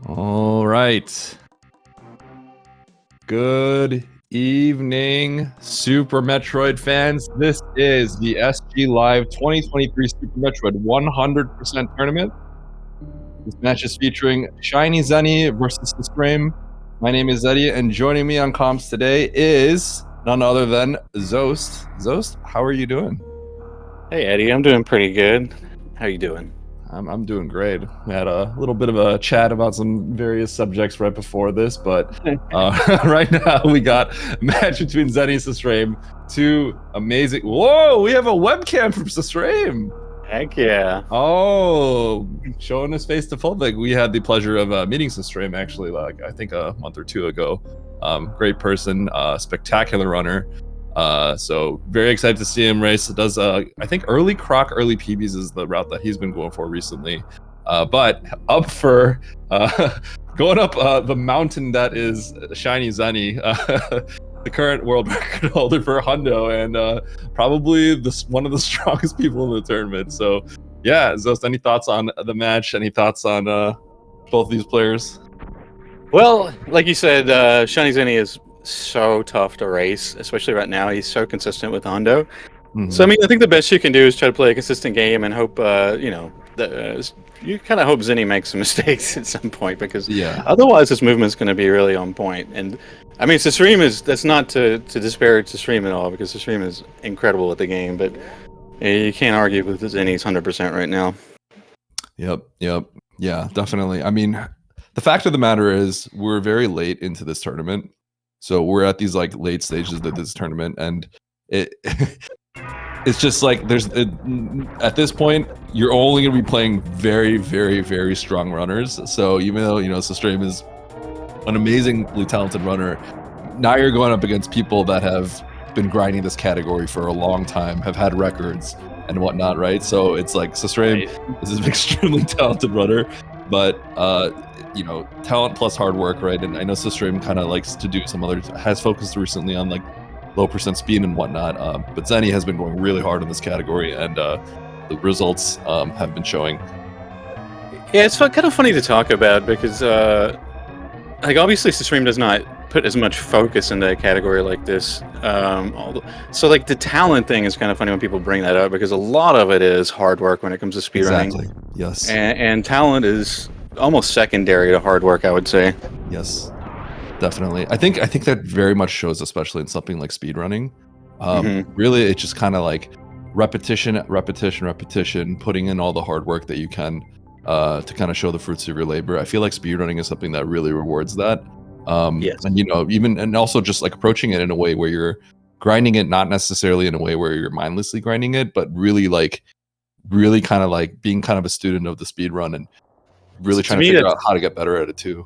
All right. Good evening, Super Metroid fans. This is the SGLIVE 2023 Super Metroid 100% tournament. This match is featuring ShinyZeni versus susreime. My name is Zeddy, and joining me on comps today is none other than Zost. Zost, how are you doing? Hey Eddie, I'm doing pretty good. How you doing? I'm doing great. We had a little bit of a chat about some various subjects right before this, but right now we got a match between Zeni and susreime. Two amazing. Whoa, we have a webcam from susreime. Heck yeah. Oh, showing his face to public. We had the pleasure of meeting susreime actually, like I think a month or two ago. Great person, spectacular runner. So very excited to see him race. It does I think early Croc, early PBs is the route that he's been going for recently. But up for going up the mountain that is ShinyZeni, the current world record holder for Hundo, and probably one of the strongest people in the tournament. So yeah, Zost, any thoughts on the match? Any thoughts on both these players? Well, like you said, ShinyZeni is so tough to race, especially right now. He's so consistent with Hondo. Mm-hmm. So I mean, I think the best you can do is try to play a consistent game and hope, you kind of hope Zeni makes some mistakes at some point, because otherwise his movement's going to be really on point. And I mean, that's not to disparage susreime at all, because susreime is incredible at the game, but you can't argue with Zeni's 100% right now. Yep. Yeah, definitely. I mean, the fact of the matter is we're very late into this tournament. So we're at these like late stages of this tournament, and it's just like at this point you're only going to be playing very, very, very strong runners. So even though susreime is an amazingly talented runner, now you're going up against people that have been grinding this category for a long time, have had records and whatnot, right? So it's like susreime is an extremely talented runner, but talent plus hard work, right? And I know susreime kind of likes to do some other, has focused recently on like low percent speed and whatnot, but Zeni has been going really hard in this category, and the results have been showing. Yeah, it's kind of funny to talk about, because like obviously susreime does not put as much focus into a category like this, so like the talent thing is kind of funny when people bring that up, because a lot of it is hard work when it comes to speedrunning. Exactly. Yes. And talent is almost secondary to hard work, I would say. Yes, definitely. I think that very much shows, especially in something like speedrunning. Really, it's just kind of like repetition, putting in all the hard work that you can to kind of show the fruits of your labor. I feel like speedrunning is something that really rewards that. Yes. And and also just like approaching it in a way where you're grinding it, not necessarily in a way where you're mindlessly grinding it, but really kind of like being kind of a student of the speedrun and really trying to figure out how to get better at it too.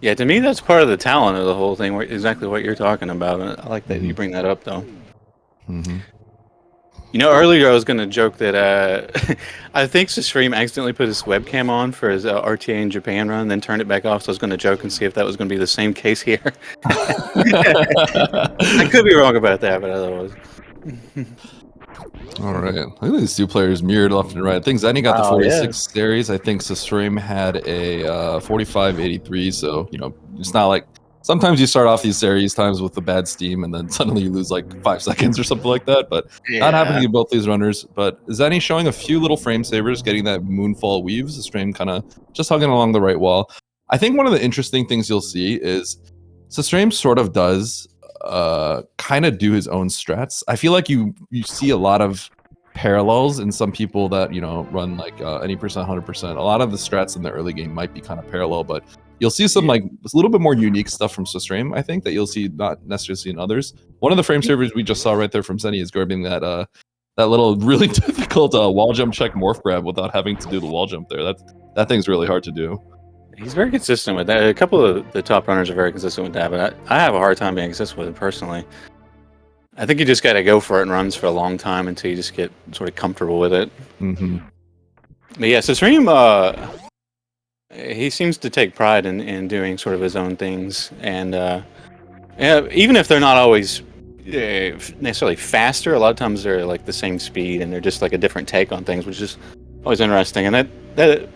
Yeah, to me that's part of the talent of the whole thing, exactly what you're talking about. And I like that you bring that up, though. Earlier I was going to joke that I think susreime accidentally put his webcam on for his RTA in Japan run, then turned it back off. So I was going to joke and see if that was going to be the same case here. I could be wrong about that, but otherwise. All right, look at these two players mirrored left and right. I think Zeni got the 46 series. I think susreime had a 45-83. So it's not like sometimes you start off these series times with the bad steam, and then suddenly you lose like 5 seconds or something like that. But not happening to both these runners. But Zeni showing a few little frame savers, getting that moonfall weaves. susreime kind of just hugging along the right wall. I think one of the interesting things you'll see is susreime sort of does kind of do his own strats. I feel like you see a lot of parallels in some people that run like any percent, 100%. A lot of the strats in the early game might be kind of parallel, but you'll see some like a little bit more unique stuff from susreime, I think, that you'll see not necessarily see in others. One of the frame savers we just saw right there from Zeni is grabbing that little really difficult wall jump check morph grab without having to do the wall jump there. That thing's really hard to do. He's very consistent with that. A couple of the top runners are very consistent with that, but I have a hard time being consistent with it personally. I think you just got to go for it and runs for a long time until you just get sort of comfortable with it. But yeah, susreime, he seems to take pride in doing sort of his own things, and even if they're not always necessarily faster, a lot of times they're like the same speed, and they're just like a different take on things, which is always interesting. And that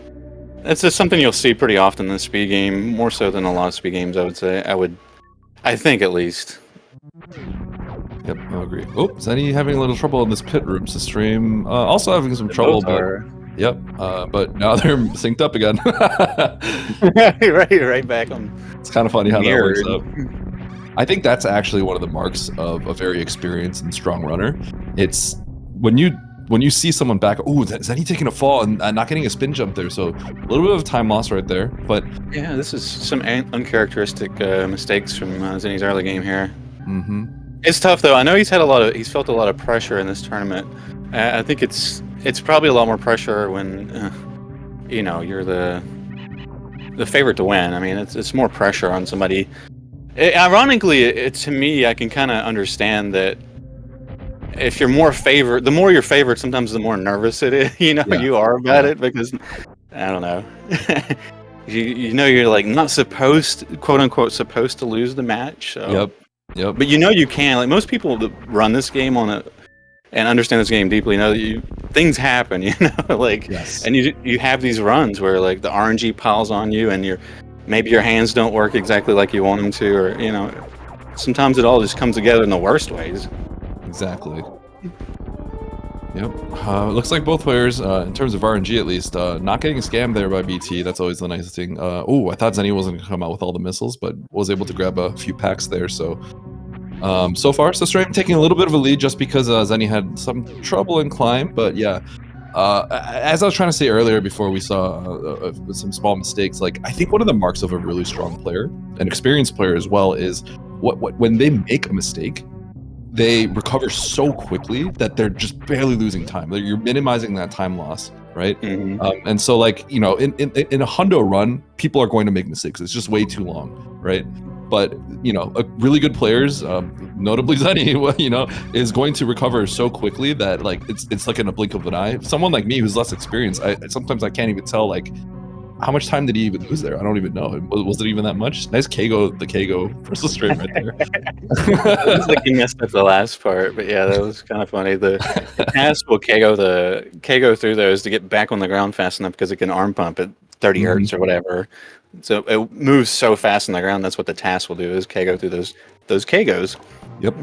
That's just something you'll see pretty often in the speed game, more so than a lot of speed games. I would say. I think at least. Yep, I agree. Oh, Zeni having a little trouble in this pit room. susreime also having some trouble, but yep. But now they're synced up again. right back on. It's kind of funny how mirrored. that works out. I think that's actually one of the marks of a very experienced and strong runner. It's when you see someone back. Oh, Zeni taking a fall and not getting a spin jump there. So a little bit of time loss right there. But yeah, this is some uncharacteristic mistakes from Zeni's early game here. Mm-hmm. It's tough though. I know he's felt a lot of pressure in this tournament. I think it's probably a lot more pressure when you're the favorite to win. I mean, it's more pressure on somebody. Ironically, to me, I can kind of understand that if you're more favored, the more you're favored, sometimes the more nervous it is. You are about it because I don't know. You're like not supposed, quote unquote, supposed to lose the match. So. Yep. But you can. Like most people that run this game and understand this game deeply know that things happen. Yes. And you have these runs where like the RNG piles on you, and maybe your hands don't work exactly like you want them to, or sometimes it all just comes together in the worst ways. Exactly. Yep. It looks like both players, in terms of RNG at least, not getting scammed there by BT. That's always the nice thing. I thought Zeni wasn't going to come out with all the missiles, but was able to grab a few packs there. So far, susreime taking a little bit of a lead just because Zeni had some trouble in climb. But yeah, as I was trying to say earlier before we saw some small mistakes, like I think one of the marks of a really strong player, an experienced player as well, is when they make a mistake, they recover so quickly that they're just barely losing time. You're minimizing that time loss, right? Mm-hmm. And so, like, in a hundo run, people are going to make mistakes. It's just way too long, right? But really good players, notably Zeni, is going to recover so quickly that like it's like in a blink of an eye. Someone like me who's less experienced, sometimes I can't even tell like how much time did he even lose there? I don't even know. Was it even that much? Nice the Kago for susreime right there. It was like he messed up the last part, but yeah, that was kind of funny. The task will Kago through those to get back on the ground fast enough because it can arm pump at 30 hertz or whatever. So it moves so fast on the ground. That's what the task will do, is Kago through those Kagos. Yep.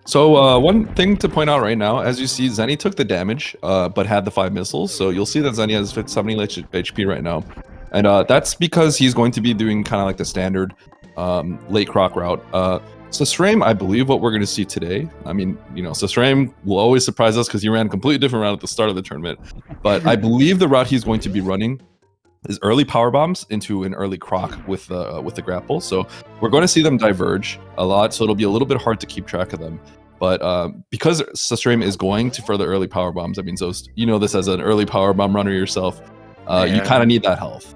So one thing to point out right now, as you see, Zeni took the damage, but had the 5 missiles. So you'll see that Zeni has 70 HP right now. And that's because he's going to be doing kind of like the standard late croc route. susreime, I believe what we're going to see today, I mean, susreime will always surprise us because he ran a completely different route at the start of the tournament. But I believe the route he's going to be running is early power bombs into an early croc with the grapple. So we're going to see them diverge a lot. So it'll be a little bit hard to keep track of them. But because susreime is going to further early power bombs, I mean, so this as an early power bomb runner yourself, you kind of need that health.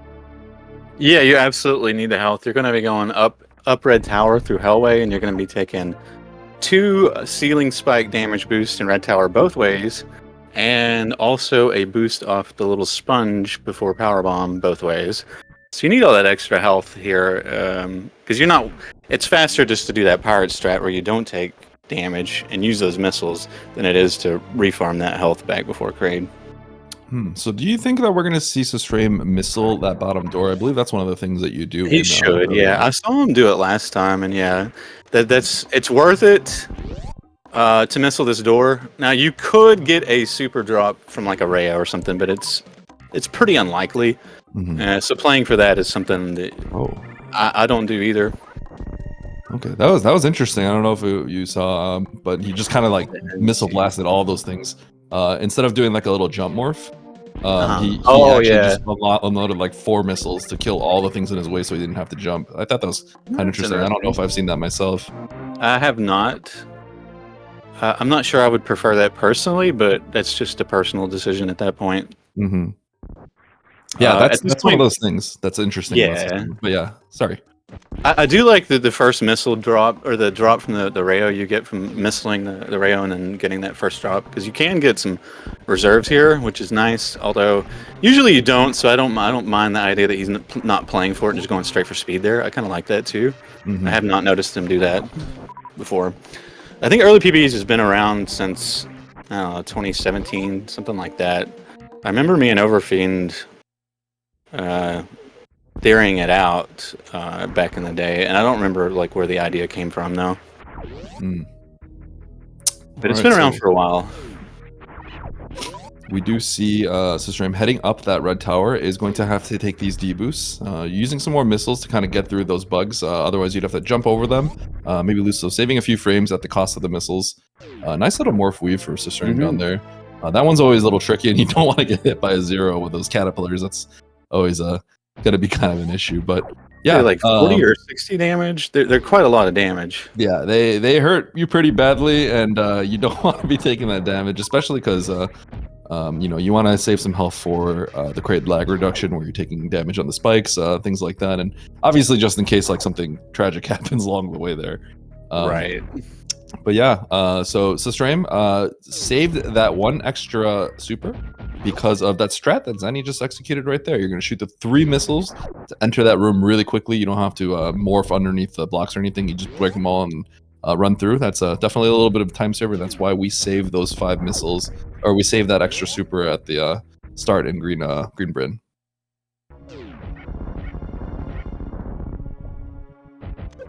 Yeah, you absolutely need the health. You're going to be going up Red Tower through Hellway, and you're going to be taking 2 ceiling spike damage boosts in Red Tower both ways, and also a boost off the little sponge before power bomb both ways. So you need all that extra health here, because it's faster just to do that pirate strat where you don't take damage and use those missiles than it is to refarm that health back before Kraid. So do you think that we're going to see susreime missile that bottom door? I believe that's one of the things that you do. He should, yeah. I saw him do it last time, and yeah, it's worth it to missile this door. Now you could get a super drop from like a Rhea or something, but it's pretty unlikely. So playing for that is something that I don't do either. Okay, that was interesting. I don't know if you saw, but he just kind of like missile blasted all those things. Instead of doing like a little jump morph, he actually just unloaded like 4 missiles to kill all the things in his way, so he didn't have to jump. I thought that was kind of interesting. I don't know if I've seen that myself. I have not. I'm not sure I would prefer that personally, but that's just a personal decision at that point. Yeah, that's one of those things that's interesting. Yeah, but yeah, sorry. I do like the first missile drop, or the drop from the Rayo you get from missiling the Rayo and then getting that first drop, because you can get some reserves here, which is nice. Although usually you don't, so I don't mind the idea that he's not playing for it and just going straight for speed there. I kind of like that too. I have not noticed him do that before. I think early PBs has been around since 2017, something like that. I remember me and Overfiend theorying it out back in the day, and I don't remember like where the idea came from though. But it's been around for a while. We do see susreime heading up that red tower is going to have to take these deboosts, using some more missiles to kind of get through those bugs. Otherwise, you'd have to jump over them, maybe lose. So saving a few frames at the cost of the missiles. Nice little morph weave for susreime down there. That one's always a little tricky, and you don't want to get hit by a 0 with those caterpillars. That's always going to be kind of an issue. But yeah, they're like 40 or 60 damage. They're quite a lot of damage. Yeah, they hurt you pretty badly, and you don't want to be taking that damage, especially because you want to save some health for the crate lag reduction, where you're taking damage on the spikes, things like that, and obviously just in case like something tragic happens along the way there. Right. But yeah, so susreime saved that one extra super because of that strat that Zeni just executed right there. You're going to shoot the 3 missiles to enter that room really quickly. You don't have to morph underneath the blocks or anything. You just break them all and run through. That's definitely a little bit of time saver. That's why we save those 5 missiles, or we save that extra super at the start in green Bryn.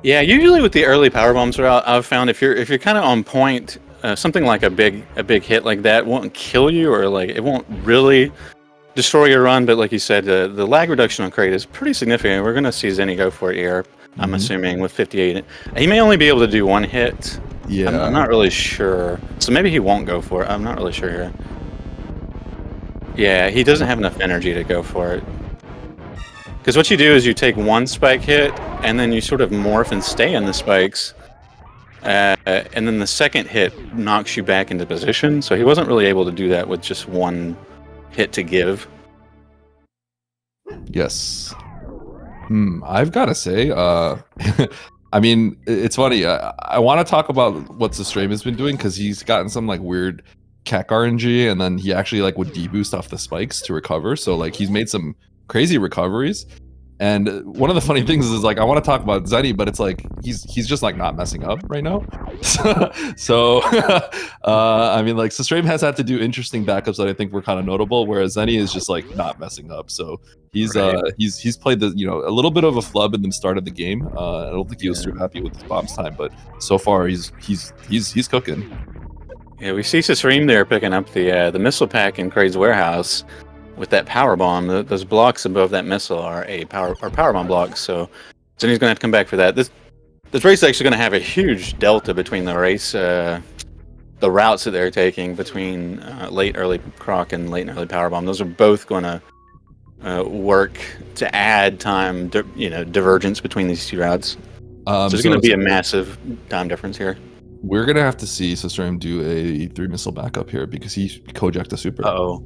Yeah, usually with the early power bombs route, I've found if you're kind of on point, something like a big hit like that won't kill you, or like it won't really destroy your run. But like you said, the lag reduction on crate is pretty significant. We're gonna see Zeni go for it here. I'm assuming with 58. He may only be able to do 1 hit. Yeah, I'm not really sure. So maybe he won't go for it. I'm not really sure here. Yeah, he doesn't have enough energy to go for it. Because what you do is you take 1 spike hit, and then you sort of morph and stay in the spikes. And then the second hit knocks you back into position. So he wasn't really able to do that with just 1 hit to give. Yes. I've got to say, I mean, it's funny. I want to talk about what susreime has been doing, because he's gotten some like weird CAC RNG, and then he actually like would deboost off the spikes to recover. So like he's made some crazy recoveries. And one of the funny things is like, I want to talk about Zeni, but it's like he's just like not messing up right now. So I mean, like susreime has had to do interesting backups that I think were kind of notable, whereas Zeni is just like not messing up. So he's he's played the a little bit of a flub in the start of the game. I don't think he was too happy with his bombs time, but so far he's cooking. Yeah, we see susreime there picking up the missile pack in Kraid's warehouse. With that power bomb, those blocks above that missile are power bomb blocks. So Zeni's gonna have to come back for that. This race is actually gonna have a huge delta between the race, the routes that they're taking between late early croc and late and early power bomb. Those are both gonna work to add time, divergence between these 2 routes. So there's gonna be a massive time difference here. We're gonna have to see susreime do a 3 missile backup here, because he co-jacked a super. Uh-oh.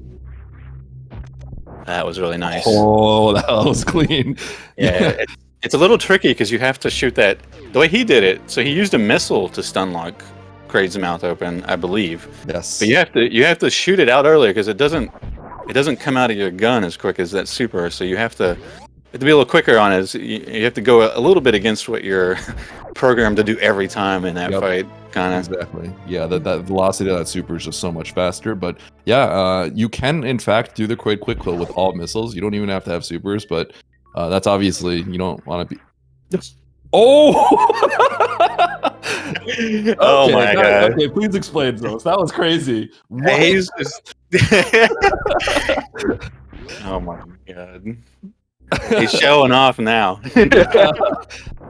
That was really nice. Oh, that was clean. Yeah, it's a little tricky because you have to shoot that the way he did it. So he used a missile to stun lock Kraid's mouth open, I believe. Yes. But you have to shoot it out earlier, because it doesn't come out of your gun as quick as that super. So you have to be a little quicker on it. You have to go a little bit against what you're programmed to do every time in that fight. Kind of. Exactly. Yeah, that velocity of that super is just so much faster. But yeah, you can in fact do the Kraid quick kill with all missiles. You don't even have to have supers, but that's obviously you don't want to be. Oh! Okay, oh my god! Okay, please explain those. That was crazy. He's just... oh my god! He's showing off now.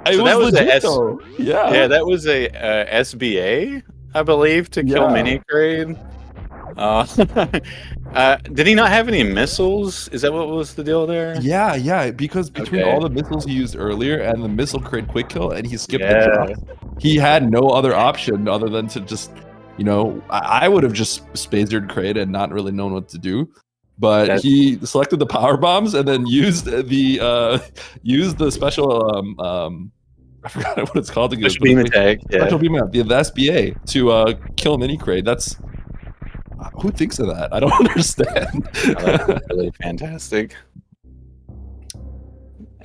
So that was that was a SBA, I believe, to kill mini Kraid. Did he not have any missiles? Is that what was the deal there? Yeah, because between all the missiles he used earlier and the missile Kraid quick kill, and he skipped the drop, he had no other option other than to just, I would have just spazered Kraid and not really known what to do. But he selected the power bombs and then used the special I forgot what it's called again. Special beam attack. Special beam attack, the SBA to kill mini Kraid. That's who thinks of that? I don't understand. That's really fantastic.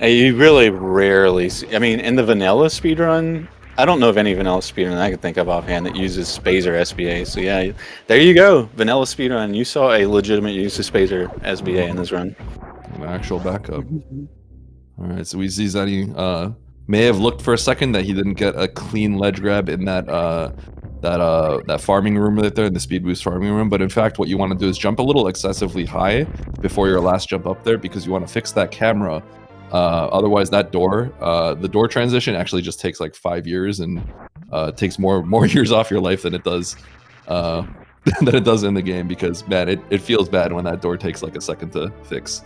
You really rarely see. I mean, in the vanilla speedrun, I don't know of any vanilla speedrun I can think of offhand that uses Spazer SBA. So yeah, there you go. Vanilla speedrun. You saw a legitimate use of Spazer SBA in this run. an actual backup. All right, so we see Zeni may have looked for a second that he didn't get a clean ledge grab in that farming room right there, in the speed boost farming room. But in fact, what you want to do is jump a little excessively high before your last jump up there, because you want to fix that camera. Otherwise, that door, the door transition actually just takes like 5 years, and takes more years off your life than it does in the game. Because man, it feels bad when that door takes like a second to fix.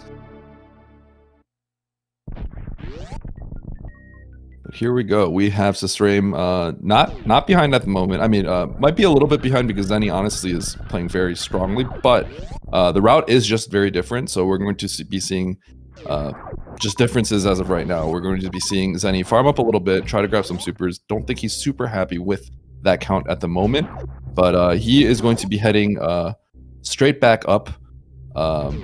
But here we go. We have susreime not behind at the moment. I mean, might be a little bit behind because Zeni honestly is playing very strongly, but the route is just very different. So we're going to be seeing just differences as of right now. We're going to be seeing Zeni farm up a little bit, try to grab some supers. Don't think he's super happy with that count at the moment, but he is going to be heading straight back up out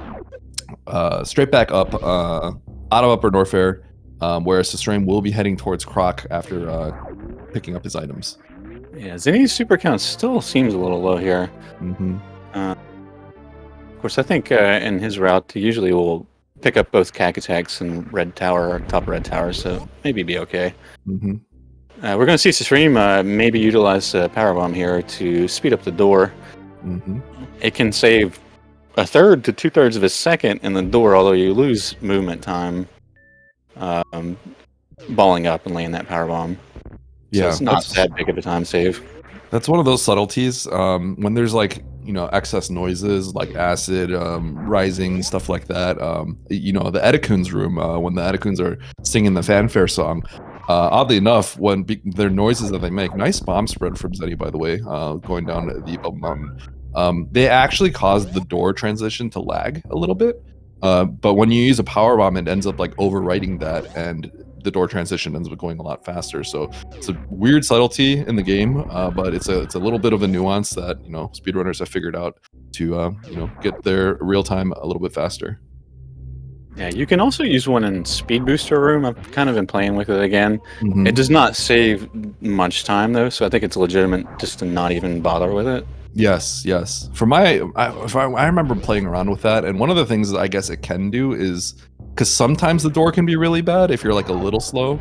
of Upper Norfair, whereas susreime will be heading towards Croc after picking up his items. Yeah, Zeni's super count still seems a little low here. Of course, I think in his route, he usually will pick up both CAC attacks and Red Tower, or top of Red Tower, so maybe be okay. We're going to see susreime maybe utilize Power Bomb here to speed up the door. It can save 1/3 to 2/3 of a second in the door, although you lose movement time balling up and laying that Power Bomb. So it's not that big of a time save. That's one of those subtleties. When there's like, you know, excess noises like acid rising, stuff like that. You know, the Edekun's room, when the Edekuns are singing the fanfare song, oddly enough, when their noises that they make, nice bomb spread from Zeni, by the way, going down the Bubble Mountain. They actually cause the door transition to lag a little bit. But when you use a power bomb, it ends up like overwriting that, and the door transition ends up going a lot faster. So it's a weird subtlety in the game, but it's a little bit of a nuance that, you know, speedrunners have figured out to you know, get their real time a little bit faster. Yeah, you can also use one in Speed Booster Room. I've kind of been playing with it again. It does not save much time though, so I think it's legitimate just to not even bother with it. Yes. For I remember playing around with that, and one of the things that I guess it can do is, because sometimes the door can be really bad if you're like a little slow.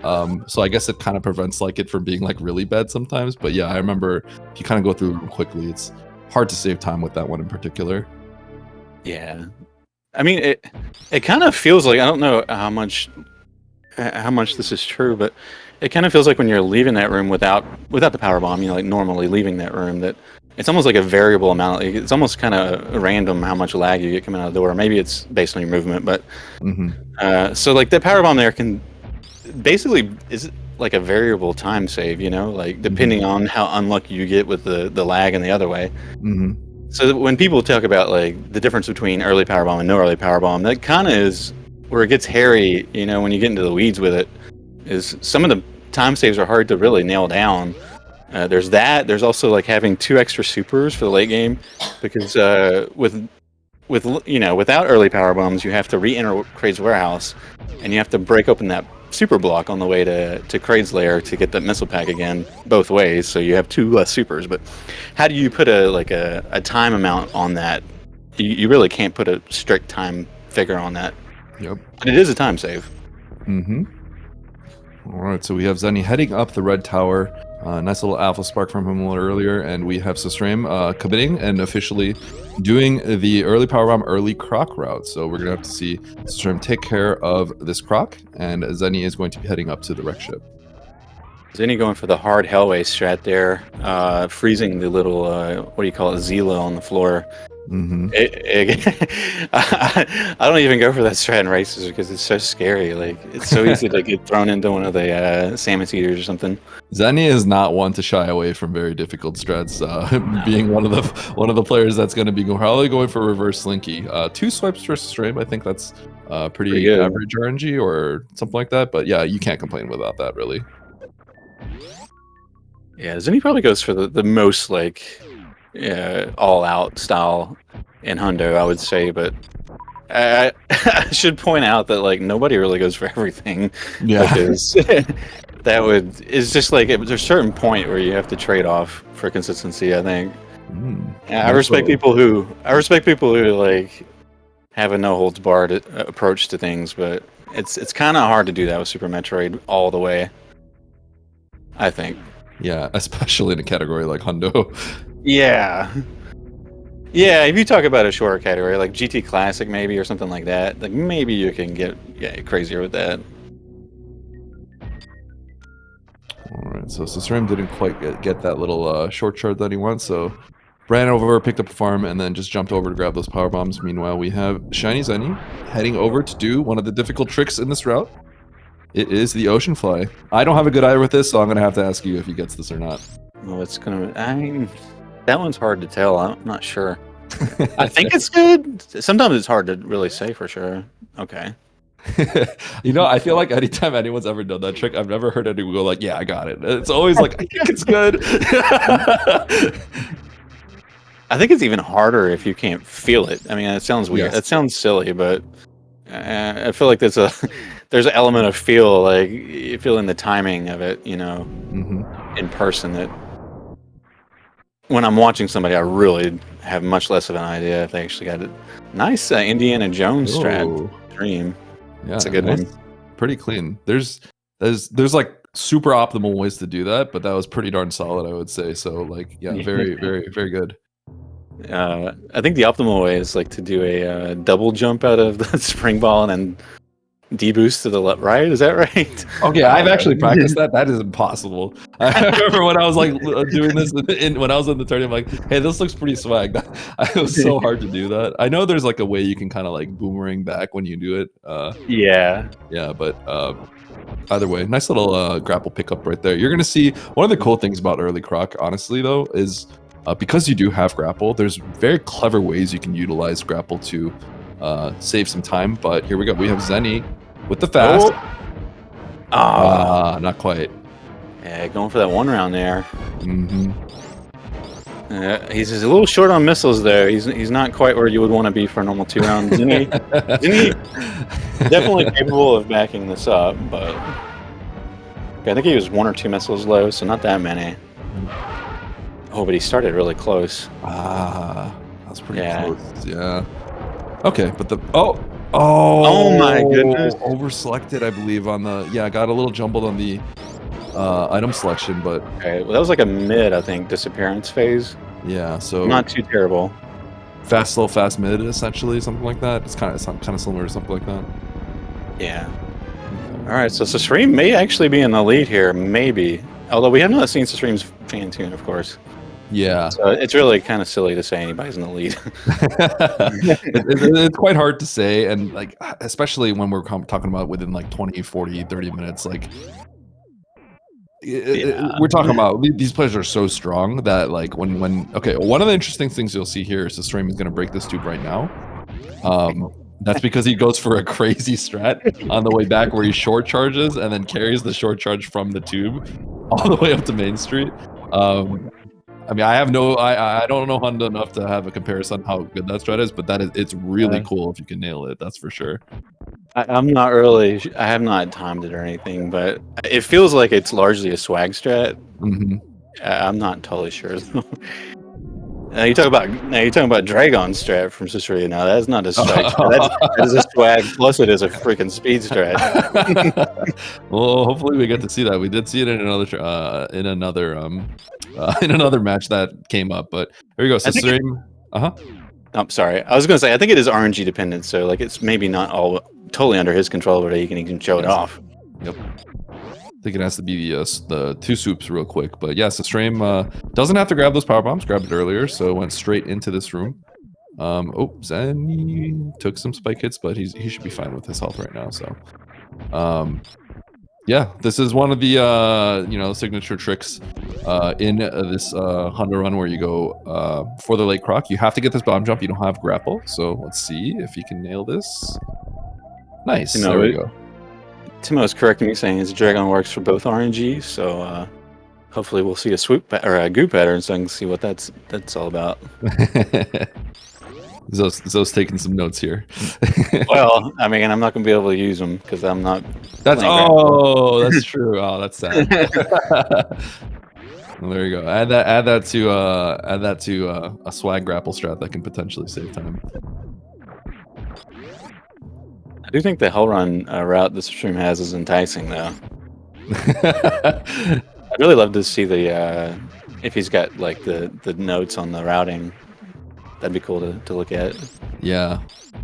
So I guess it kind of prevents like it from being like really bad sometimes. But yeah, I remember if you kind of go through them quickly, it's hard to save time with that one in particular. Yeah. I mean, it kind of feels like, I don't know how much this is true, but it kind of feels like when you're leaving that room without the power bomb, you know, like normally leaving that room, that it's almost like a variable amount. Like it's almost kind of random how much lag you get coming out of the door. Maybe it's based on your movement, but so like the power bomb there can basically is like a variable time save, you know, like depending on how unlucky you get with the lag in the other way. So when people talk about like the difference between early power bomb and no early power bomb, that kind of is where it gets hairy, you know, when you get into the weeds with it. Is some of the time saves are hard to really nail down. There's that. There's also like having 2 extra supers for the late game, because with you know, without early power bombs, you have to re-enter Kraid's warehouse, and you have to break open that super block on the way to Kraid's lair to get that missile pack again, both ways. So you have 2 less supers. But how do you put a time amount on that? You really can't put a strict time figure on that. Yep. But it is a time save. All right, so we have Zeni heading up the Red Tower. Nice little alpha spark from him a little earlier, and we have susreime committing and officially doing the early power bomb, early Croc route. So we're gonna have to see susreime take care of this Croc, and Zeni is going to be heading up to the wreck ship. Zeni going for the hard Hellway strat there, freezing the little what do you call it, Zila on the floor. I don't even go for that strat in races because it's so scary. Like it's so easy to get thrown into one of the salmon eaters or something. Zeni is not one to shy away from very difficult strats. Being one of the players that's going to be probably going for reverse slinky. 2 swipes for susreime. I think that's pretty average RNG or something like that. But yeah, you can't complain without that, really. Yeah, Zeni probably goes for the most like all-out style in Hundo, I would say, but I should point out that like nobody really goes for everything. Yeah, because it's just like there's a certain point where you have to trade off for consistency, I think. I respect people who like have a no holds barred approach to things, but it's kind of hard to do that with Super Metroid all the way, I think. Yeah, especially in a category like Hundo. Yeah. Yeah, if you talk about a shorter category like GT Classic maybe or something like that, like maybe you can get crazier with that. All right, so susreime didn't quite get that little short chart that he wants, so ran over, picked up a farm, and then just jumped over to grab those power bombs. Meanwhile, we have ShinyZeni heading over to do one of the difficult tricks in this route. It is the ocean fly. I don't have a good eye with this, so I'm gonna have to ask you if he gets this or not. Well, it's gonna. I mean, that one's hard to tell. I'm not sure. I think it's good. Sometimes it's hard to really say for sure. Okay. You know, I feel like anytime anyone's ever done that trick, I've never heard anyone go like, "Yeah, I got it." It's always like, "I think it's good." I think it's even harder if you can't feel it. I mean, it sounds weird. Yes. It sounds silly, but I feel like there's an element of feel, like you feel in the timing of it, you know, in person. That when I'm watching somebody, I really have much less of an idea if they actually got it. Nice Indiana Jones strat dream. Yeah, it's a good one. Pretty clean. There's like super optimal ways to do that, but that was pretty darn solid, I would say. So like, yeah, very, very, very good. I think the optimal way is like to do a double jump out of the spring ball and then deboost to the left, right? Is that right? Okay, I've actually practiced that. That is impossible. I remember when I was like doing this when I was in the tournament, I'm like, hey, this looks pretty swag. It was so hard to do that. I know there's like a way you can kind of like boomerang back when you do it. Yeah, but either way, nice little grapple pickup right there. You're gonna see one of the cool things about early Croc, honestly, though, is because you do have grapple, there's very clever ways you can utilize grapple to save some time. But here we go. We have Zeni with the fast. Not quite. Yeah, going for that one round there. He's just a little short on missiles there. He's not quite where you would want to be for a normal 2 round. Zeni definitely capable of backing this up, but okay, I think he was 1 or 2 missiles low, so not that many. Oh, but he started really close. That's pretty close. Yeah. Okay, but oh my goodness! Overselected, I believe, on the got a little jumbled on the item selection, but okay, well, that was like a mid, I think, disappearance phase. Yeah, so not too terrible. Fast, slow, fast, mid, essentially, something like that. It's kind of similar to something like that. Yeah. All right, so susreime may actually be in the lead here, maybe. Although we have not seen susreime's fan tune, of course. Yeah. So it's really kind of silly to say anybody's in the lead. It's quite hard to say, and like especially when we're talking about within like 20, 40, 30 minutes, like we're talking about these players are so strong that like when one of the interesting things you'll see here is susreime is going to break this tube right now. That's because he goes for a crazy strat on the way back where he short charges and then carries the short charge from the tube all the way up to Main Street. I mean, I don't know Honda enough to have a comparison on how good that strat is, but it's really cool if you can nail it. That's for sure. I'm not really. I have not timed it or anything, but it feels like it's largely a swag strat. I'm not totally sure. You're talking about Dragon strat from susreime. Now that's not a swag strat. That is a swag plus it is a freaking speed strat. Well, hopefully we get to see that. We did see it in another match that came up, but here we go. susreime. I'm sorry. I was going to say I think it is RNG dependent, so like it's maybe not all totally under his control, but he can show it off. Yep. I think it has to be the 2 soups real quick, but yeah, susreime doesn't have to grab those power bombs. Grabbed it earlier, so went straight into this room. Zeni took some spike hits, but he should be fine with his health right now. So, yeah, this is one of the signature tricks in this Honda run where you go for the late croc. You have to get this bomb jump. You don't have grapple, so let's see if you can nail this. Nice. There we go. Timo is correcting me, saying his Dragon works for both RNG, so hopefully we'll see a swoop or a goo pattern, so I can see what that's all about. Zo's taking some notes here. Well, I mean, I'm not going to be able to use them because I'm not. That's true. Oh, that's sad. Well, there you go. Add that to a swag grapple strat that can potentially save time. I do think the Hell Run route this stream has is enticing, though. I'd really love to see the if he's got like the notes on the routing. That'd be cool to look at. Yeah.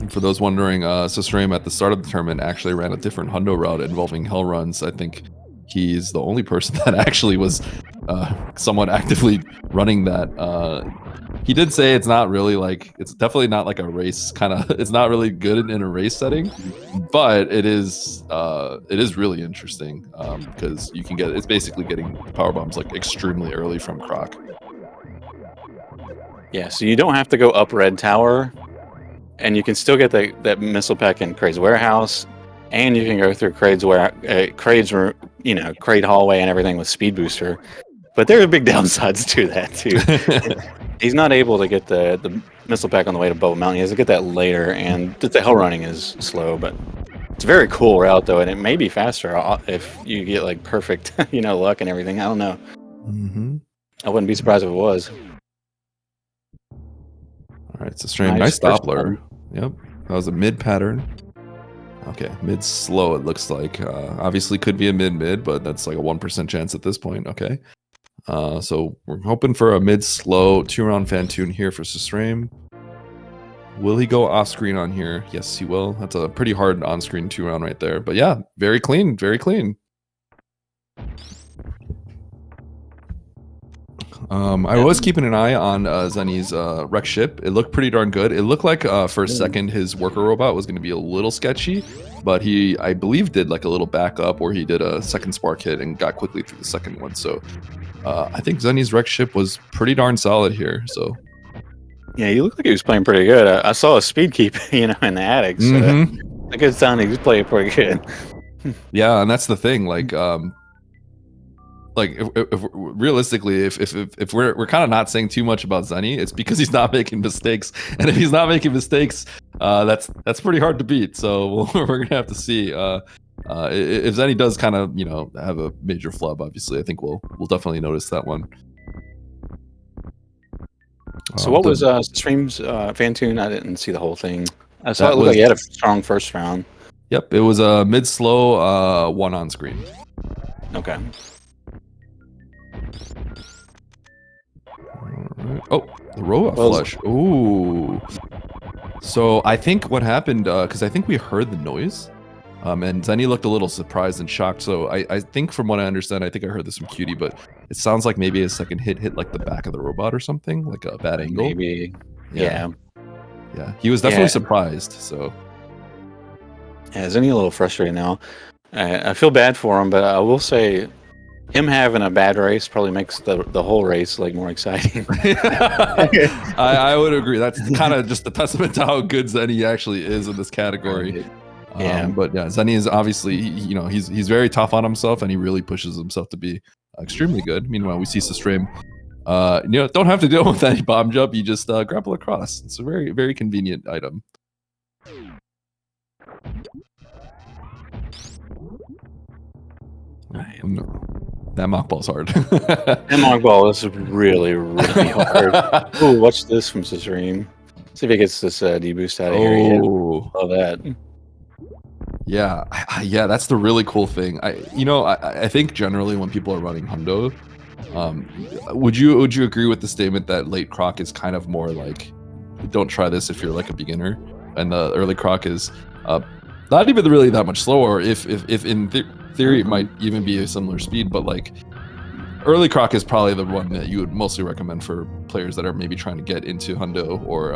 For those wondering, susreime at the start of the tournament actually ran a different hundo route involving hell runs. I think he's the only person that actually was somewhat actively running that. He did say it's not really like, it's definitely not like a race kind of, it's not really good in a race setting, but it is really interesting because you can get, it's basically getting power bombs like extremely early from Croc. Yeah, so you don't have to go up Red Tower, and you can still get that missile pack in Kraid's warehouse, and you can go through Kraid's Kraid hallway and everything with Speed Booster. But there are big downsides to that too. He's not able to get the missile pack on the way to Bubble Mountain. He has to get that later, and the hell running is slow. But it's a very cool route though, and it may be faster if you get like perfect, luck and everything. I don't know. Mm-hmm. I wouldn't be surprised if it was. All right, it's a stream. Nice Doppler. Yep, that was a mid pattern. Okay, mid slow. It looks like obviously could be a mid, but that's like a 1% chance at this point. Okay. So we're hoping for a mid-slow 2-round Fantoon here for susreime. Will he go off-screen on here? Yes, he will. That's a pretty hard on-screen 2-round right there. But yeah, very clean, very clean. I was keeping an eye on Zeni's wreck ship. It looked pretty darn good. It looked like for a second his worker robot was going to be a little sketchy, but he, I believe, did like a little backup where he did a second spark hit and got quickly through the second one. So I think Zeni's wreck ship was pretty darn solid here. So yeah, he looked like he was playing pretty good. I saw a speed keep, in the attic. So I could sound he was playing pretty good. Yeah, and that's the thing. Like if realistically, if we're kind of not saying too much about Zeni, it's because he's not making mistakes, and if he's not making mistakes, that's pretty hard to beat. So we're gonna have to see if Zeni does kind of have a major flub. Obviously, I think we'll definitely notice that one. So what was Stream's Fantoon? I didn't see the whole thing. I saw it looked like he had a strong first round. Yep, it was a mid slow 1 on screen. Okay. Oh, the robot flush. Ooh. So I think what happened, because I think we heard the noise, and Zeni looked a little surprised and shocked. So I think from what I understand, I think I heard this from Cutie, but it sounds like maybe a second hit like the back of the robot or something, like a bad angle. Maybe. Yeah. Yeah. He was definitely surprised. So. Yeah, Zeni a little frustrated now. I feel bad for him, but I will say, him having a bad race probably makes the whole race like more exciting. I would agree. That's kind of just a testament to how good Zeni actually is in this category. Yeah, but yeah, Zeni is obviously he's very tough on himself, and he really pushes himself to be extremely good. Meanwhile, we see susreime, don't have to deal with any bomb jump. You just grapple across. It's a very, very convenient item. No. That mock ball's hard. That mock ball is really, really hard. Oh, watch this from susreime. See if he gets this deboost out of here. Oh, love that. Yeah, that's the really cool thing. I think generally when people are running hundo, would you agree with the statement that late croc is kind of more like, don't try this if you're like a beginner, and the early croc is not even really that much slower. If in theory it might even be a similar speed, but like early croc is probably the one that you would mostly recommend for players that are maybe trying to get into hundo or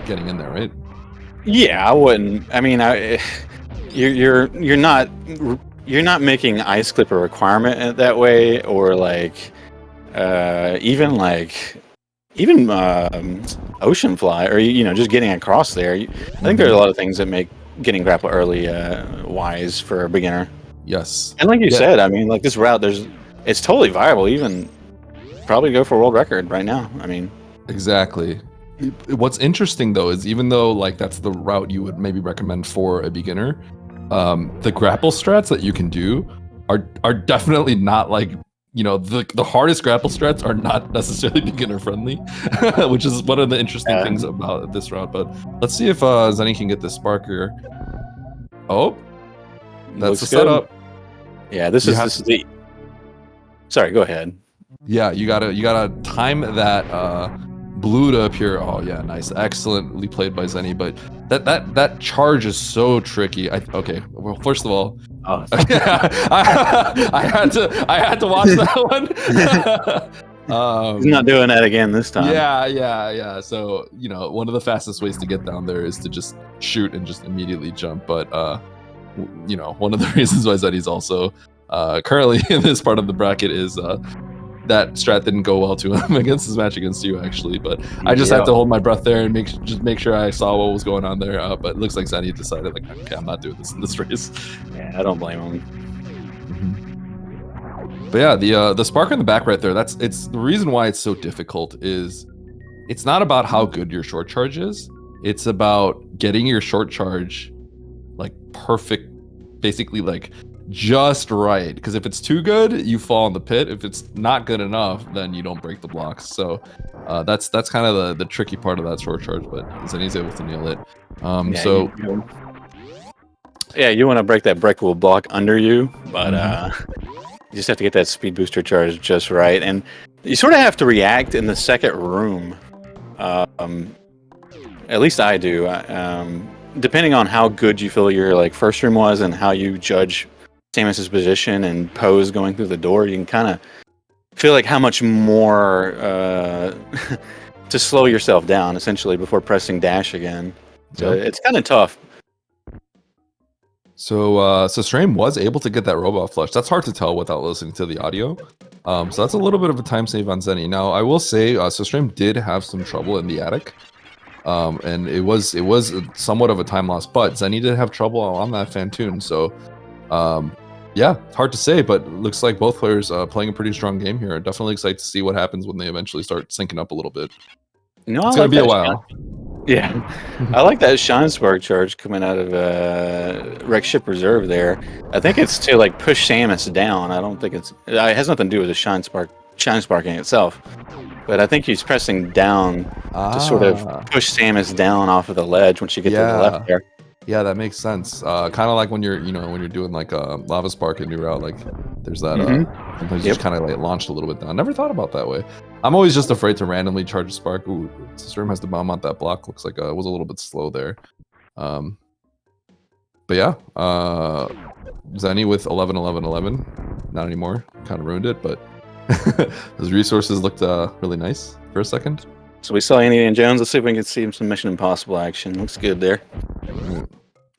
getting in there, right? Yeah, I wouldn't. I mean, you're not making ice clip a requirement that way, or like even ocean fly, or just getting across there. I think there's a lot of things that make getting grapple early wise for a beginner. Yes, and like you said, I mean, like this route, it's totally viable. Even probably go for world record right now. I mean, exactly. What's interesting though is even though like that's the route you would maybe recommend for a beginner, the grapple strats that you can do are definitely not like the hardest grapple strats are not necessarily beginner friendly, which is one of the interesting things about this route. But let's see if Zeni can get this sparker. Oh, that's Looks the good. setup. Yeah, this is the. Sorry, go ahead. Yeah, you gotta time that blue to appear. Oh yeah, nice, excellently played by Zeni. But that charge is so tricky. Okay, well, first of all, Oh. I had to watch that one. He's not doing that again this time. Yeah. So one of the fastest ways to get down there is to just shoot and just immediately jump. But one of the reasons why Zeni's also currently in this part of the bracket is that strat didn't go well to him against his match against you, actually. But I just had to hold my breath there and make sure I saw what was going on there. But it looks like Zeni decided, like, okay, I'm not doing this in this race. Yeah, I don't blame him. But yeah, the spark in the back right there, it's the reason why it's so difficult is it's not about how good your short charge is. It's about getting your short charge like perfect, basically like just right. Because if it's too good, you fall in the pit. If it's not good enough, then you don't break the blocks. So that's kind of the tricky part of that short charge, but Zeni's able to nail it. You want to break that breakable block under you, but you just have to get that speed booster charge just right, and you sort of have to react in the second room. At least I do. Depending on how good you feel your like first room was, and how you judge Samus's position and pose going through the door, you can kind of feel like how much more to slow yourself down essentially before pressing dash again. So it's kind of tough. So susreime was able to get that robot flush. That's hard to tell without listening to the audio. So that's a little bit of a time save on Zeni. Now I will say susreime did have some trouble in the attic. And it was somewhat of a time loss, but Zeni did have trouble on that Fantoon. So yeah, it's hard to say, but it looks like both players playing a pretty strong game here. Definitely excited to see what happens when they eventually start syncing up a little bit. It's gonna be a while. Yeah, I like that Shine Spark charge coming out of Wreck Ship Reserve there. I think it's to like push Samus down. I don't think it has nothing to do with the Shine Sparking itself. But I think he's pressing down to sort of push Samus down off of the ledge once you get to the left there. Yeah, that makes sense. Kind of like when you're doing like a lava spark in your route, like there's that. Sometimes you just kind of like launched a little bit down. Never thought about that way. I'm always just afraid to randomly charge a spark. Ooh, susreime has to bomb out that block. Looks like it was a little bit slow there. But yeah, Zeni with 11, 11, 11. Not anymore. Kind of ruined it, but his resources looked really nice for a second. So we saw Indiana Jones. Let's see if we can see some Mission Impossible action. Looks good there.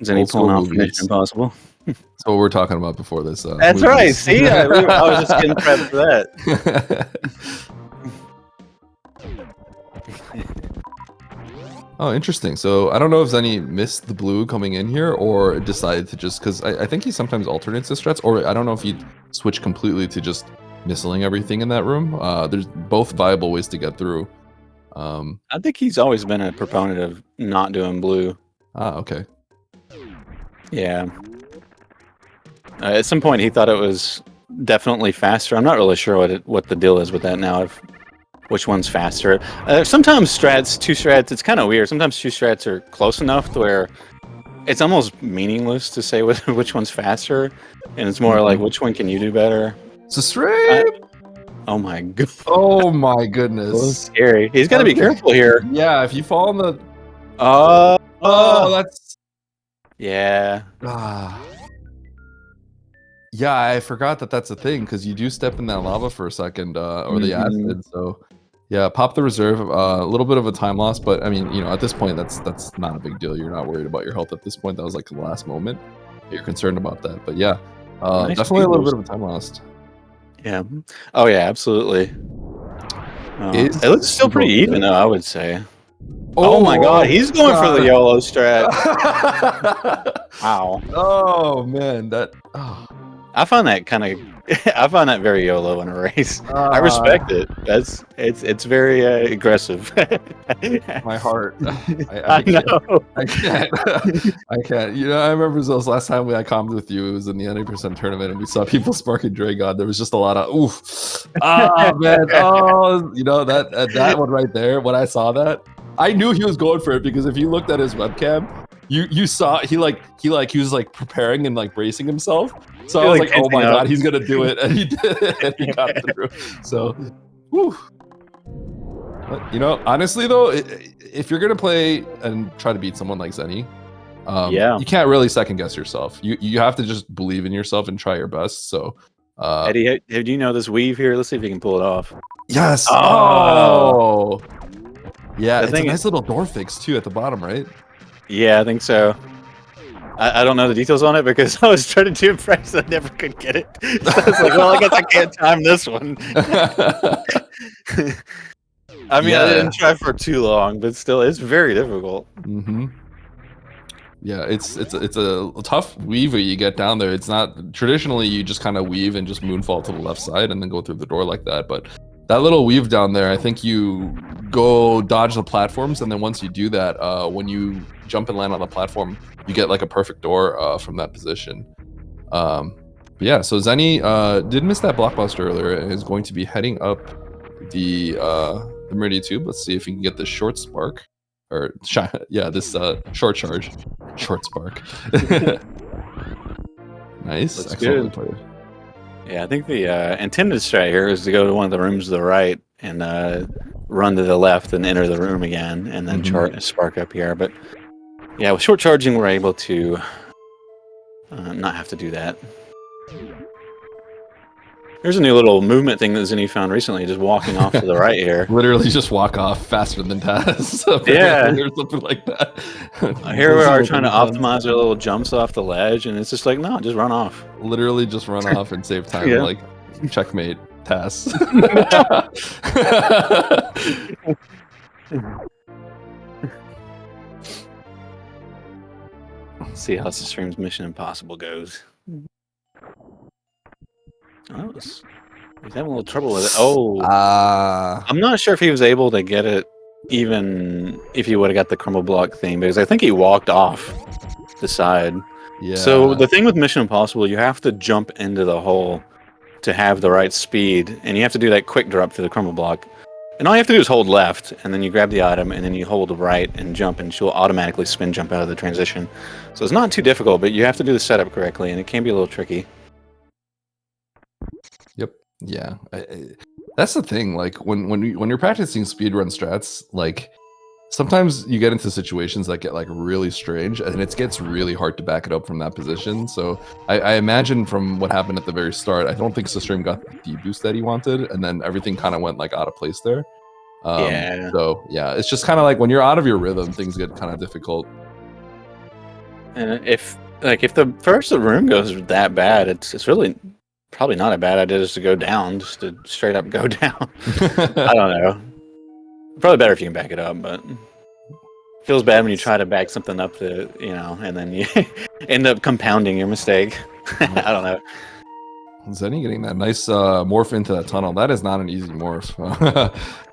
Zeni pulling off Mission Impossible. That's what we were talking about before this. That's movies. Right. See, I was just getting prepped for that. Oh, interesting. So I don't know if Zeni missed the blue coming in here or decided to just, because I think he sometimes alternates his strats, or I don't know if he switched completely to just missiling everything in that room. There's both viable ways to get through. I think he's always been a proponent of not doing blue. Okay. Yeah. At some point, he thought it was definitely faster. I'm not really sure what the deal is with that now. Which one's faster? Sometimes two strats, it's kind of weird. Sometimes two strats are close enough to where it's almost meaningless to say which one's faster, and it's more like which one can you do better. susreime! Oh my god! Oh my goodness! So scary. He's got to be careful here. Yeah, if you fall in the. That's. Yeah. Yeah, I forgot that's a thing because you do step in that lava for a second, or the acid. So, yeah, pop the reserve. A little bit of a time loss, but I mean, at this point, that's not a big deal. You're not worried about your health at this point. That was like the last moment. You're concerned about that, but yeah, nice definitely a little bit of a time loss. Yeah. Oh yeah, absolutely. It looks still pretty even, though, I would say. Oh my god, he's going for the YOLO strat. Wow. Oh man, I find that very YOLO in a race. I respect it. It's very aggressive. My heart. I know. I can't. I can't. I remember those last time I commed with you. It was in the 90% tournament, and we saw people sparking Dragon. There was just a lot of oof. Man. Oh, that one right there. When I saw that, I knew he was going for it because if you looked at his webcam, you saw he was like preparing and like bracing himself. So I was like, oh my god, he's gonna do it, and he did it, and he got through. So, whew. But, you know, honestly though, if you're gonna play and try to beat someone like Zeni, you can't really second guess yourself. You have to just believe in yourself and try your best. So, Eddie, do you know this weave here? Let's see if you can pull it off. Yes. Oh. Yeah, it's a nice little door fix too at the bottom, right? Yeah, I think so. I don't know the details on it because I was trying to do practice. I never could get it. So I was like, well, I guess I can't time this one. I mean, I didn't try for too long, but still, it's very difficult. Mm-hmm. Yeah, it's a tough weave you get down there. It's not traditionally you just kind of weave and just moonfall to the left side and then go through the door like that. But that little weave down there, I think you go dodge the platforms, and then once you do that, when you jump and land on the platform, you get like a perfect door from that position. Yeah, so Zeni did miss that blockbuster earlier and is going to be heading up the Meridian Tube. Let's see if he can get this short spark. Or, yeah, this short charge. Short spark. Nice. That's excellent good. Yeah, I think the intended strat here is to go to one of the rooms to the right and run to the left and enter the room again, and then spark up here. But yeah, with short charging, we're able to not have to do that. There's a new little movement thing that Zeni found recently, just walking off to the right here. Literally just walk off faster than Taz. Yeah. Or something like that. Here we are trying to optimize our little jumps off the ledge, and it's just like, no, just run off. Literally just run off and save time. Yeah. Like, checkmate, Taz. Let's see how Susreime's Mission Impossible goes. Oh, he's having a little trouble with it. Oh, I'm not sure if he was able to get it, even if he would have got the crumble block thing, because I think he walked off the side. Yeah. So the thing with Mission Impossible, you have to jump into the hole to have the right speed, and you have to do that quick drop through the crumble block. And all you have to do is hold left, and then you grab the item, and then you hold right and jump, and she'll automatically spin jump out of the transition. So it's not too difficult, but you have to do the setup correctly, and it can be a little tricky. Yep. Yeah. That's the thing. Like when you're practicing speedrun strats, like sometimes you get into situations that get like really strange, and it gets really hard to back it up from that position. So I imagine from what happened at the very start, I don't think Susreime got the boost that he wanted, and then everything kind of went like out of place there. Yeah. So yeah, it's just kind of like when you're out of your rhythm, things get kind of difficult. And if the first room goes that bad, it's really probably not a bad idea just to go down, just to straight up go down. I don't know. Probably better if you can back it up, but feels bad when you try to back something up to, and then you end up compounding your mistake. I don't know. Zeni getting that nice morph into that tunnel. That is not an easy morph.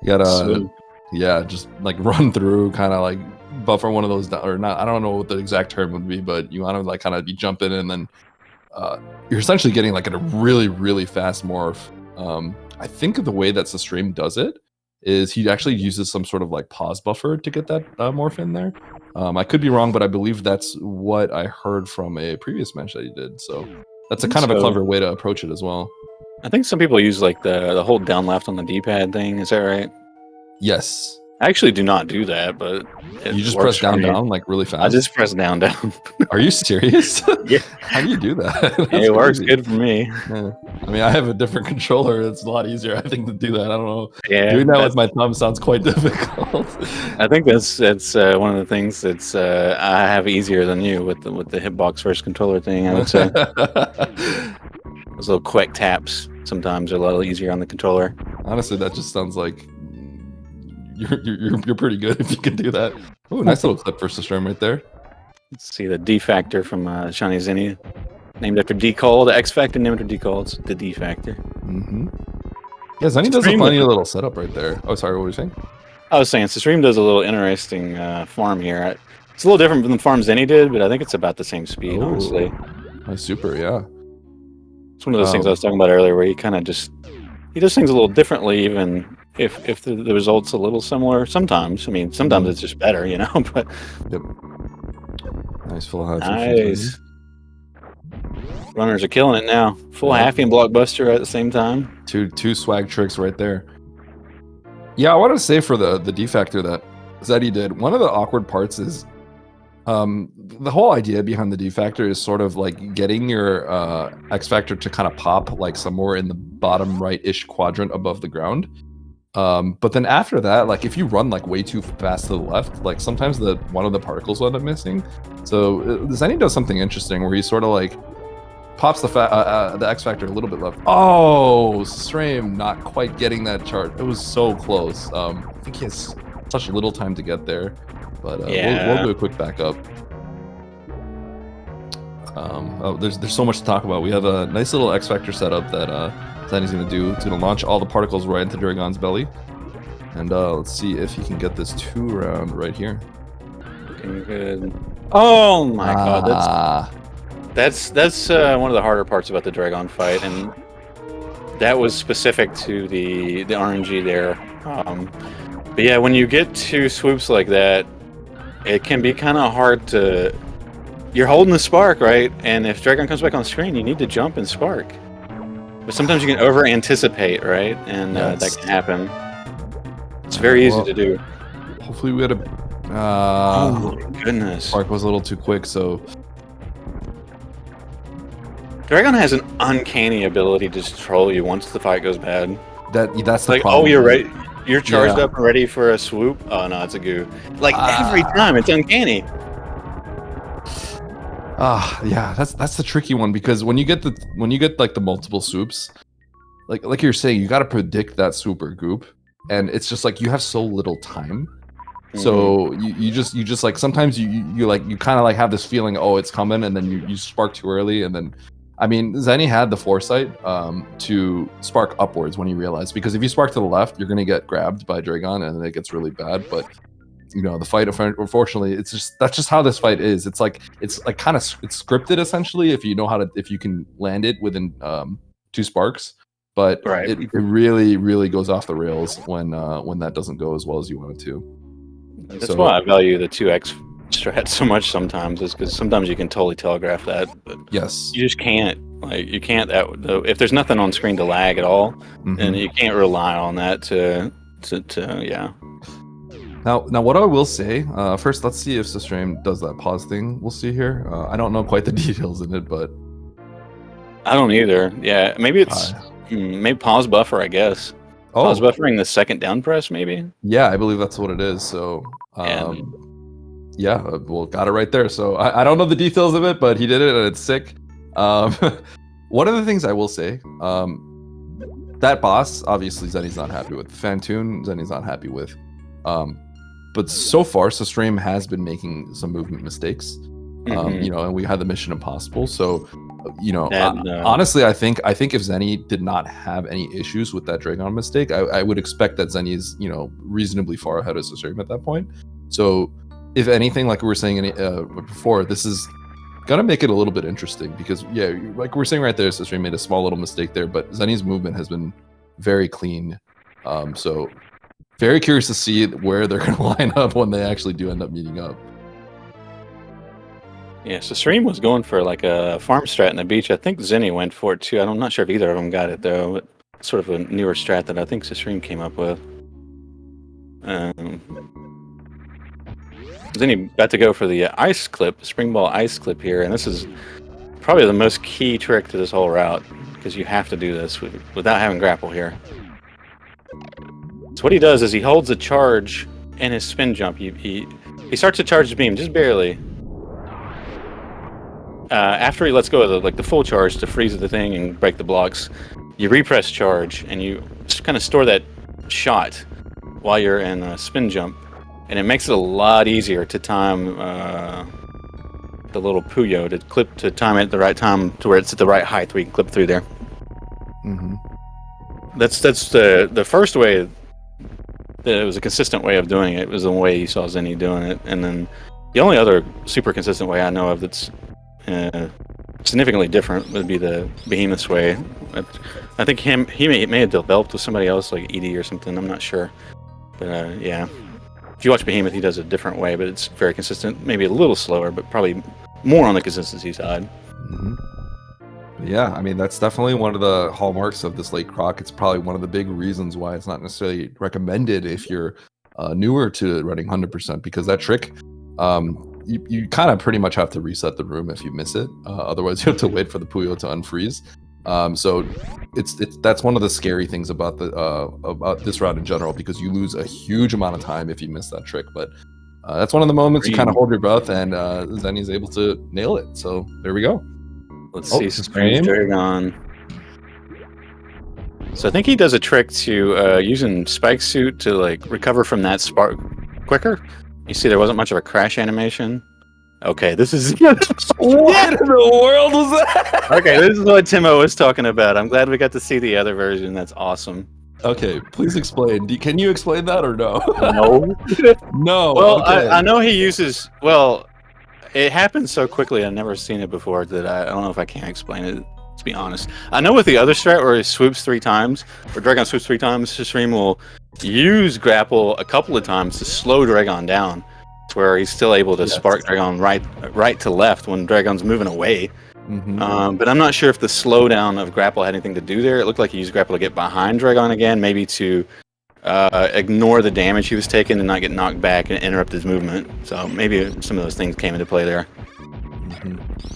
You gotta, just like run through, kind of like buffer one of those, or not. I don't know what the exact term would be, but you want to like kind of be jumping in, and then you're essentially getting like a really, really fast morph. I think the way that Susreime does it is he actually uses some sort of like pause buffer to get that morph in there. I could be wrong, but I believe that's what I heard from a previous match that he did. So that's a kind of a clever way to approach it as well. I think some people use like the hold down left on the D-pad thing. Is that right? Yes. I actually do not do that, but you just press down like really fast. I just press down. Are you serious? Yeah. How do you do that? It works good for me. Yeah. I mean, I have a different controller. It's a lot easier, I think, to do that. I don't know. Yeah, doing that with my thumb sounds quite difficult. I think that's one of the things that's I have easier than you with the hitbox first controller thing. I would say those little quick taps sometimes are a little easier on the controller. Honestly, that just sounds like you're pretty good if you can do that. Oh, nice little clip for Susreime right there. Let's see the D factor from ShinyZeni, named after D-Call, the X factor named after D-Call. It's the D factor. Mm-hmm. Yeah, Zeni does a funny little setup right there. Oh, sorry, what were you saying? I was saying Susreime does a little interesting farm here. It's a little different from the farm Zeni did, but I think it's about the same speed, honestly. Nice, super, yeah. It's one of those things I was talking about earlier, where he kind of he does things a little differently, even if the result's a little similar. Sometimes, I mean, sometimes it's just better, But yep. Nice full half. Nice. Runners are killing it now. Full half and blockbuster at the same time. Two swag tricks right there. Yeah, I wanted to say for the D factor that Zeni did, one of the awkward parts is the whole idea behind the D factor is sort of like getting your X factor to kind of pop like somewhere in the bottom right-ish quadrant above the ground. But then after that, like if you run like way too fast to the left, like sometimes one of the particles will end up missing. So Zeni does something interesting where he sort of like pops the X factor a little bit left. Oh, susreime not quite getting that chart. It was so close. I think he has such little time to get there, but we'll do a quick backup. There's so much to talk about. We have a nice little X factor setup that Zeni's gonna do. It's gonna launch all the particles right into Dragon's belly, and let's see if he can get this 2 round right here. Looking good. Oh my god, that's one of the harder parts about the Dragon fight, and that was specific to the RNG there. But yeah, when you get 2 swoops like that, it can be kind of hard to. You're holding the spark, right? And if Dragon comes back on screen, you need to jump and spark. But sometimes you can over anticipate, right? And that can happen. It's very easy to do. Hopefully we had a. Oh my goodness! Spark was a little too quick, so. Dragon has an uncanny ability to just troll you once the fight goes bad. That's the like, problem. Oh, you're ready. You're charged up and ready for a swoop. Oh no, it's a goo. Like every time, it's uncanny. Yeah, that's the tricky one because when you get like the multiple swoops, like you're saying, you got to predict that swoop or goop, and it's just like you have so little time. So you just like sometimes you kind of like have this feeling, oh, it's coming, and then you spark too early, and then I mean Zeni had the foresight to spark upwards when he realized, because if you spark to the left, you're gonna get grabbed by Dragon and then it gets really bad. But you know, the fight, unfortunately, that's just how this fight is. It's like kind of it's scripted essentially if you can land it within 2 sparks. But it really goes off the rails when that doesn't go as well as you want it to. That's why I value the 2x strat so much sometimes, is because sometimes you can totally telegraph that, but yes, you just can't. Like you can't if there's nothing on screen to lag at all, then you can't rely on that to yeah. Now what I will say, first let's see if susreime does that pause thing. We'll see here. I don't know quite the details in it, but I don't either. Yeah, maybe it's maybe pause buffer, I guess. Pause buffering the second down press, maybe. Yeah, I believe that's what it is. So yeah, well, got it right there. So I don't know the details of it, but he did it and it's sick. One of the things I will say, that boss, obviously Zeni's not happy with. Fantoon, Zeni's not happy with. But so far, susreime has been making some movement mistakes. You know, and we had the Mission Impossible. So, you know, honestly, I think if Zeni did not have any issues with that Dragon mistake, I would expect that Zeni is, you know, reasonably far ahead of susreime at that point. So, if anything, like we were saying before, this is gonna make it a little bit interesting because, yeah, like we were saying right there, susreime made a small little mistake there, but Zeni's movement has been very clean. So, very curious to see where they're gonna line up when they actually do end up meeting up. Yeah, susreime was going for like a farm strat in the beach. I think Zeni went for it too. I'm not sure if either of them got it though. But it's sort of a newer strat that I think susreime came up with. Zeni got to go for the ice clip, spring ball ice clip here, and this is probably the most key trick to this whole route because you have to do this without having grapple here. So what he does is he holds a charge in his spin jump. He starts to charge the beam just barely. After he lets go of the full charge to freeze the thing and break the blocks, you repress charge and you just kind of store that shot while you're in a spin jump, and it makes it a lot easier to time the little Puyo to time it at the right time to where it's at the right height where you can clip through there. That's the first way. It was a consistent way of doing it. It was the way you saw Zeni doing it, and then the only other super consistent way I know of that's significantly different would be the Behemoth's way. I think he may have developed with somebody else like Edie or something. I'm not sure, but yeah. If you watch Behemoth, he does it a different way, but it's very consistent. Maybe a little slower, but probably more on the consistency side. Yeah, I mean, that's definitely one of the hallmarks of this late croc. It's probably one of the big reasons why it's not necessarily recommended if you're newer to running 100%, because that trick, you kind of pretty much have to reset the room if you miss it. Otherwise, you have to wait for the Puyo to unfreeze. So that's one of the scary things about this route in general, because you lose a huge amount of time if you miss that trick. But that's one of the moments you kind of hold your breath, and Zeni's able to nail it. So there we go. Let's see, Strange Dragon. So I think he does a trick to using Spike Suit to like recover from that spark quicker. You see, there wasn't much of a crash animation. Okay, this is what in the world was that? Okay, this is what Timo was talking about. I'm glad we got to see the other version. That's awesome. Okay, please explain. Can you explain that or no? No. No. Well, okay. I know he uses. Well, it happens so quickly. I've never seen it before that I don't know if I can explain it. To be honest, I know with the other strat where he swoops 3 times, or Dragon swoops 3 times, susreime will use grapple a couple of times to slow Dragon down, to where he's still able to spark Dragon right to left when Dragon's moving away. But I'm not sure if the slowdown of grapple had anything to do there. It looked like he used grapple to get behind Dragon again, maybe to ignore the damage he was taking and not get knocked back and interrupt his movement. So maybe some of those things came into play there.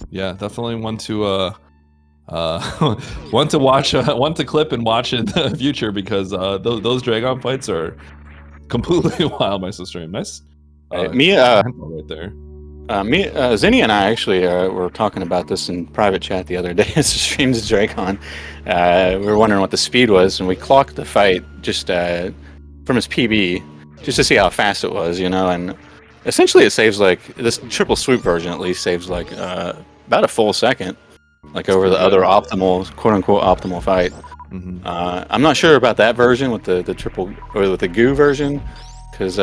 Yeah, definitely one to one to watch, one to clip and watch in the future, because those Dragon fights are completely wild. My sister, nice. Right there. Zeni and I actually were talking about this in private chat the other day as streams Dragon. We were wondering what the speed was, and we clocked the fight just from his PB, just to see how fast it was, and essentially it saves like this triple swoop version at least saves like about a full second, like over the other optimal, quote unquote optimal fight. I'm not sure about that version with the triple or with the goo version, because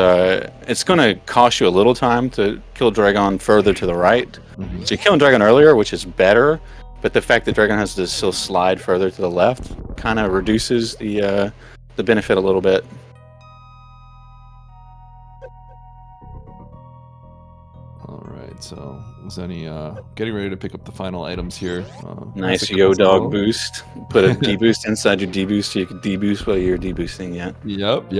it's going to cost you a little time to kill Dragon further to the right. So you're killing Dragon earlier, which is better, but the fact that Dragon has to still slide further to the left kind of reduces the benefit a little bit. All right, so Zeni getting ready to pick up the final items here. Nice Yo Dog boost. Put a D-boost inside your D-boost so you can D-boost while you're D-boosting, yeah. Yep.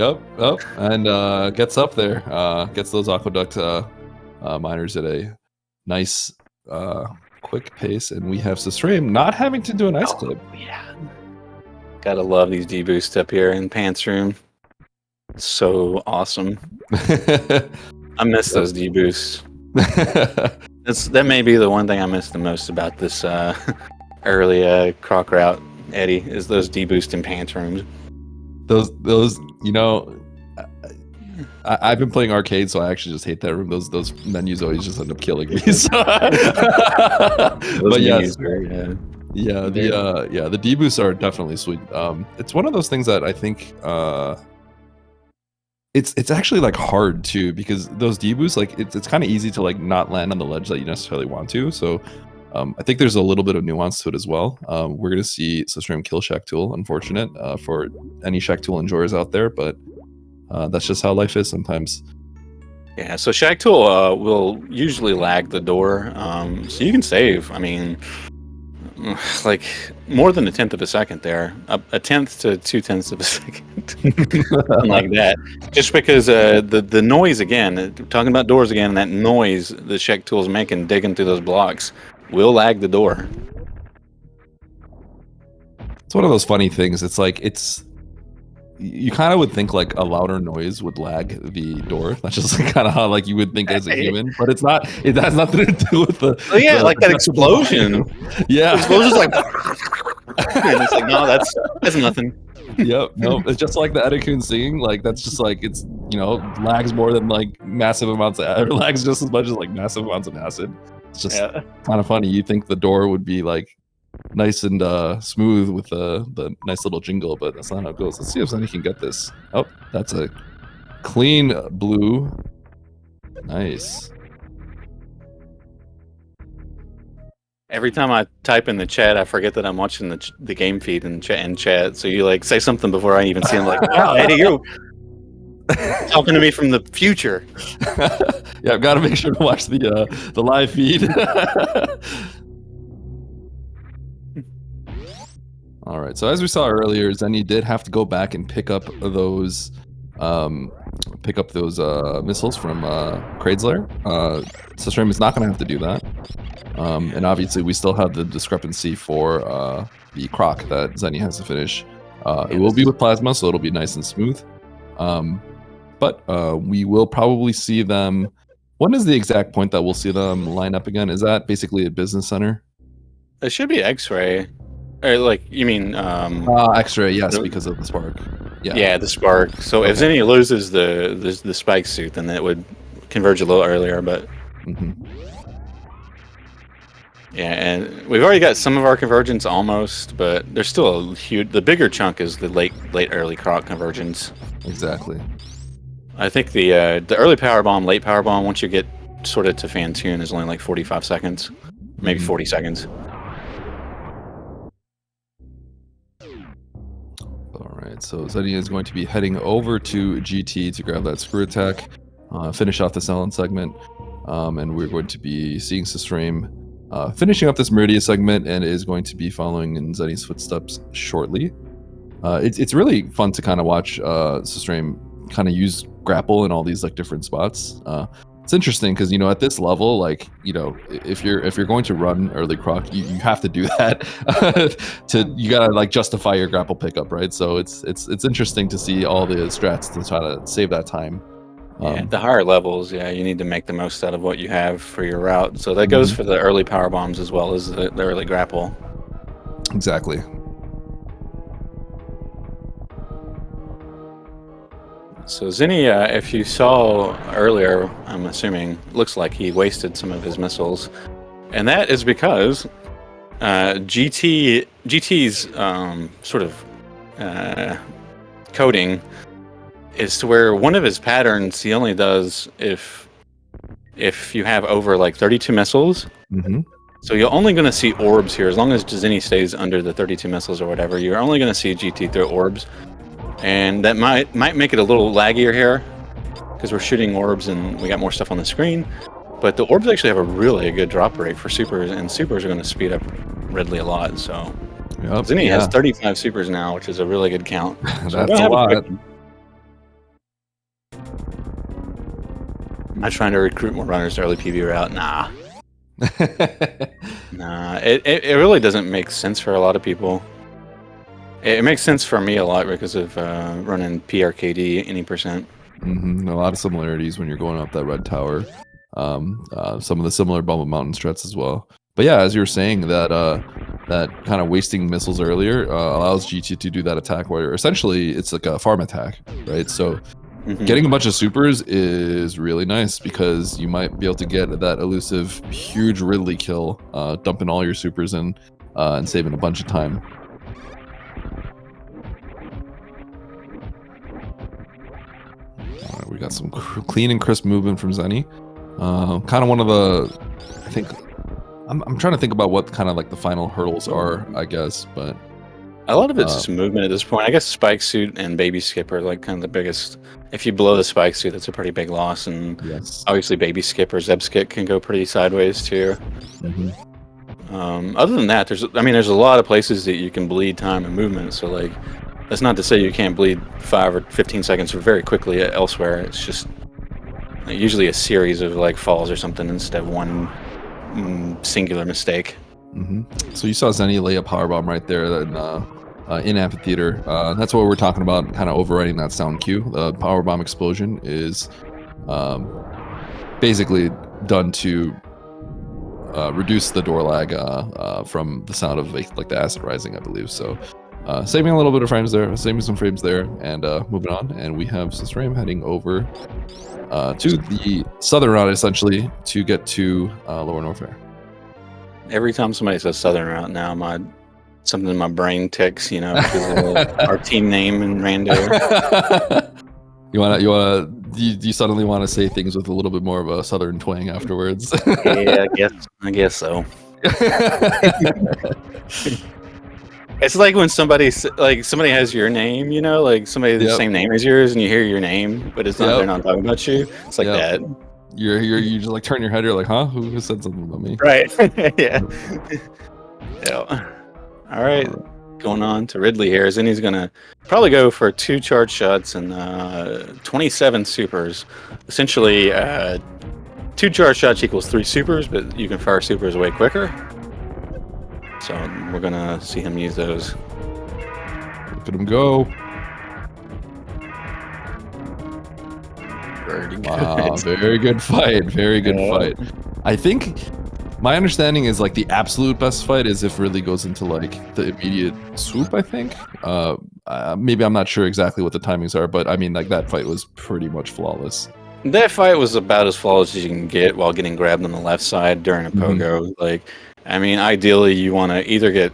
And gets up there, gets those Aqueduct miners at a nice quick pace, and we have susreime not having to do an ice clip. Yeah. Gotta love these D-boosts up here in Pants Room. So awesome. I miss those D-boosts. That may be the one thing I miss the most about this early croc route, Eddie, is those D-boost in Pants Rooms. Those I've been playing arcade, so I actually just hate that room. Those menus always just end up killing me. So. But yes, the D-boosts are definitely sweet. It's one of those things that I think it's actually like hard too, because those D-boosts, like it's kind of easy to like not land on the ledge that you necessarily want to. So I think there's a little bit of nuance to it as well. We're gonna see susreime kill Shaq-Tool, unfortunate for any Shaq-Tool enjoyers out there, but that's just how life is sometimes. Yeah, so Shaq-Tool will usually lag the door, so you can save. I mean, like more than 1/10 of a second there, 1/10 to 2/10 of a second, like that. Just because the noise again, talking about doors again, that noise the Shaq-Tool is making digging through those blocks will lag the door. It's one of those funny things. It's like you kind of would think like a louder noise would lag the door. That's just kind of how like you would think as a human, but it's not. It has nothing to do with the. Oh yeah, like that explosion. Yeah, the explosion's like. And it's like no, that's nothing. Yep, no, it's just like the Eddie singing. Like that's just like it's lags more than like massive amounts of lags just as much as like massive amounts of acid. It's just kind of funny. You think the door would be like nice and smooth with the nice little jingle, but that's not how it goes. Let's see if Zeni can get this. Oh, that's a clean blue. Nice. Every time I type in the chat, I forget that I'm watching the game feed in chat. So you like say something before I even see him. Like, wow, Eddie, Talking to me from the future. Yeah, I've got to make sure to watch the live feed. All right. So as we saw earlier, Zeni did have to go back and pick up those missiles from Kraid's lair. susreime is not going to have to do that. And obviously, we still have the discrepancy for the croc that Zeni has to finish. It will be with plasma, so it'll be nice and smooth. But we will probably see them. When is the exact point that we'll see them line up again? Is that basically a business center? It should be X-ray. Or like, you mean... X-ray, yes, because of the spark. Yeah, the spark. So if Zeni loses the spike suit, then it would converge a little earlier, but... Yeah, and we've already got some of our convergence almost, but there's still a huge... The bigger chunk is the late early croc convergence. Exactly. I think the early power bomb, late power bomb, once you get sort of to Fantune, is only like 45 seconds, maybe 40 seconds. All right, so Zeni is going to be heading over to GT to grab that screw attack, finish off the Ellen segment, and we're going to be seeing susreime finishing up this Meridia segment and is going to be following in Zeni's footsteps shortly. It's really fun to kind of watch susreime kind of use grapple in all these like different spots. It's interesting because at this level, like if you're going to run early croc, you have to do that. You gotta like justify your grapple pickup, right? So it's interesting to see all the strats to try to save that time. Yeah, the higher levels, you need to make the most out of what you have for your route. So that goes for the early power bombs as well as the early grapple. Exactly. So Zeni, if you saw earlier, I'm assuming, looks like he wasted some of his missiles. And that is because GT's sort of coding is to where one of his patterns he only does if you have over like 32 missiles. So you're only going to see orbs here. As long as Zeni stays under the 32 missiles or whatever, you're only going to see GT throw orbs. And that might make it a little laggier here because we're shooting orbs and we got more stuff on the screen. But the orbs actually have a really good drop rate for supers, and supers are going to speed up Ridley a lot. So Zeni has 35 supers now, which is a really good count. That's a lot. I'm not trying to recruit more runners to early PB route. Nah. Nah, it really doesn't make sense for a lot of people. It makes sense for me a lot because of running PRKD any percent. A lot of similarities when you're going up that red tower. Some of the similar Bumble Mountain strats as well. But yeah, as you were saying, that kind of wasting missiles earlier allows GT to do that attack where essentially it's like a farm attack, right? So getting a bunch of supers is really nice because you might be able to get that elusive huge Ridley kill, dumping all your supers in and saving a bunch of time. We got some clean and crisp movement from Zeni. Kind of one of the, I think, I'm trying to think about what kind of like the final hurdles are, I guess, but a lot of it's just movement at this point. I guess spike suit and baby skip are like kind of the biggest. If you blow the spike suit, that's a pretty big loss, and obviously baby skip or zeb skip can go pretty sideways too. Other than that, there's a lot of places that you can bleed time and movement. So like, that's not to say you can't bleed 5 or 15 seconds very quickly elsewhere. It's just usually a series of like falls or something instead of one singular mistake. So you saw Zeni lay a powerbomb right there in Amphitheater. That's what we're talking about, kind of overriding that sound cue. The powerbomb explosion is basically done to reduce the door lag from the sound of like the acid rising, I believe. So saving a little bit of frames there, saving some frames there, and moving on. And we have susreime heading over to the southern route, essentially, to get to Lower Norfair. Every time somebody says southern route now, something in my brain ticks, because of our team name and Rando. You suddenly want to say things with a little bit more of a southern twang afterwards. Yeah, I guess so. It's like when somebody has your name, you know, like somebody the same name as yours, and you hear your name, but it's not they're not talking about you. It's like that. You just like turn your head. You're like, huh? Who said something about me? Right. Yeah. All right. Going on to Ridley here. Zeni's gonna probably go for 2 charge shots and 27 supers. Essentially, 2 charge shots equals 3 supers, but you can fire supers way quicker. So we're gonna see him use those. Look at him go. Wow, very good fight. Very good fight. I think my understanding is like the absolute best fight is if Ridley goes into like the immediate swoop, I think. Maybe I'm not sure exactly what the timings are, but I mean like that fight was pretty much flawless. That fight was about as flawless as you can get while getting grabbed on the left side during a pogo. Like, I mean, ideally you want to either get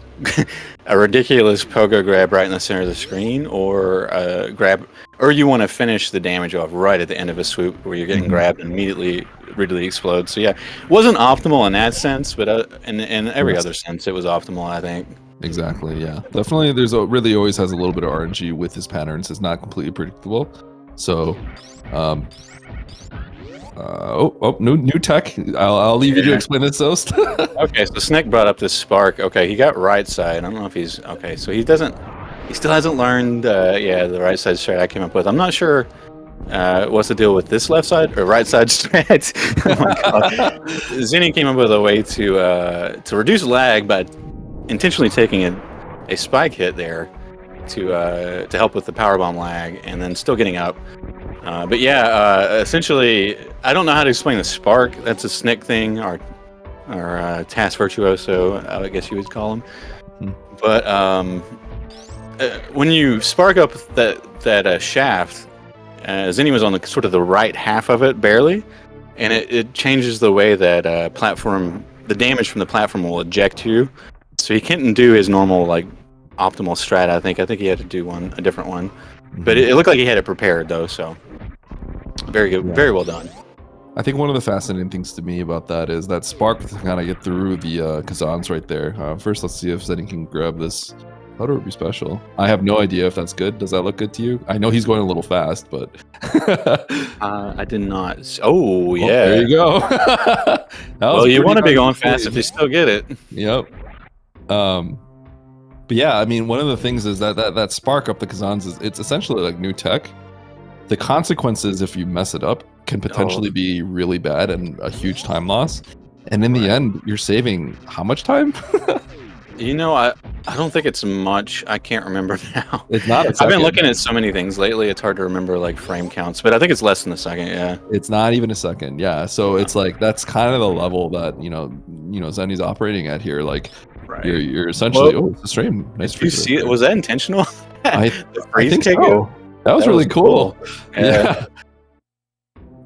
a ridiculous pogo grab right in the center of the screen, or or you want to finish the damage off right at the end of a swoop where you're getting grabbed and immediately Ridley explodes. So yeah, it wasn't optimal in that sense, but in every other sense, it was optimal, I think. Exactly. Yeah, definitely. Ridley always has a little bit of RNG with his patterns. It's not completely predictable. So, new tech. I'll leave you to explain this, Sost. Okay, so Snick brought up this spark. Okay, he got right side. I don't know if he's okay. So he still hasn't learned. The right side strat I came up with. I'm not sure what's the deal with this left side or right side strat. Oh my god! Zeni came up with a way to reduce lag by intentionally taking a spike hit there to help with the powerbomb lag, and then still getting up. But yeah, essentially, I don't know how to explain the spark. That's a Snick thing, or task virtuoso, I guess you would call him. But when you spark up that shaft, Zeni was on the sort of the right half of it, barely, and it changes the way that the damage from the platform will eject you. So he couldn't do his normal like optimal strat. I think he had to do a different one. But it looked like he had it prepared though, so very good, very well done. I think one of the fascinating things to me about that is that spark to kind of get through the Kazans right there. First, let's see if Zeni can grab this. How would it be special? I have no idea if that's good. Does that look good to you? I know he's going a little fast, but I did not. Oh yeah, there you go. Well, you want to be going fast if you still get it. Yep. But yeah, I mean, one of the things is that spark up the Kazans it's essentially like new tech. The consequences if you mess it up can potentially be really bad and a huge time loss. And in the end, you're saving how much time? You know, I don't think it's much. I can't remember now. It's not. I've been looking at so many things lately. It's hard to remember like frame counts, but I think it's less than a second. Yeah. It's not even a second. Yeah. So it's like that's kind of the level that you know Zeni's operating at here. Like you're essentially it's a stream. Nice. Did you see it? Was that intentional? I think so. That was really cool. Yeah.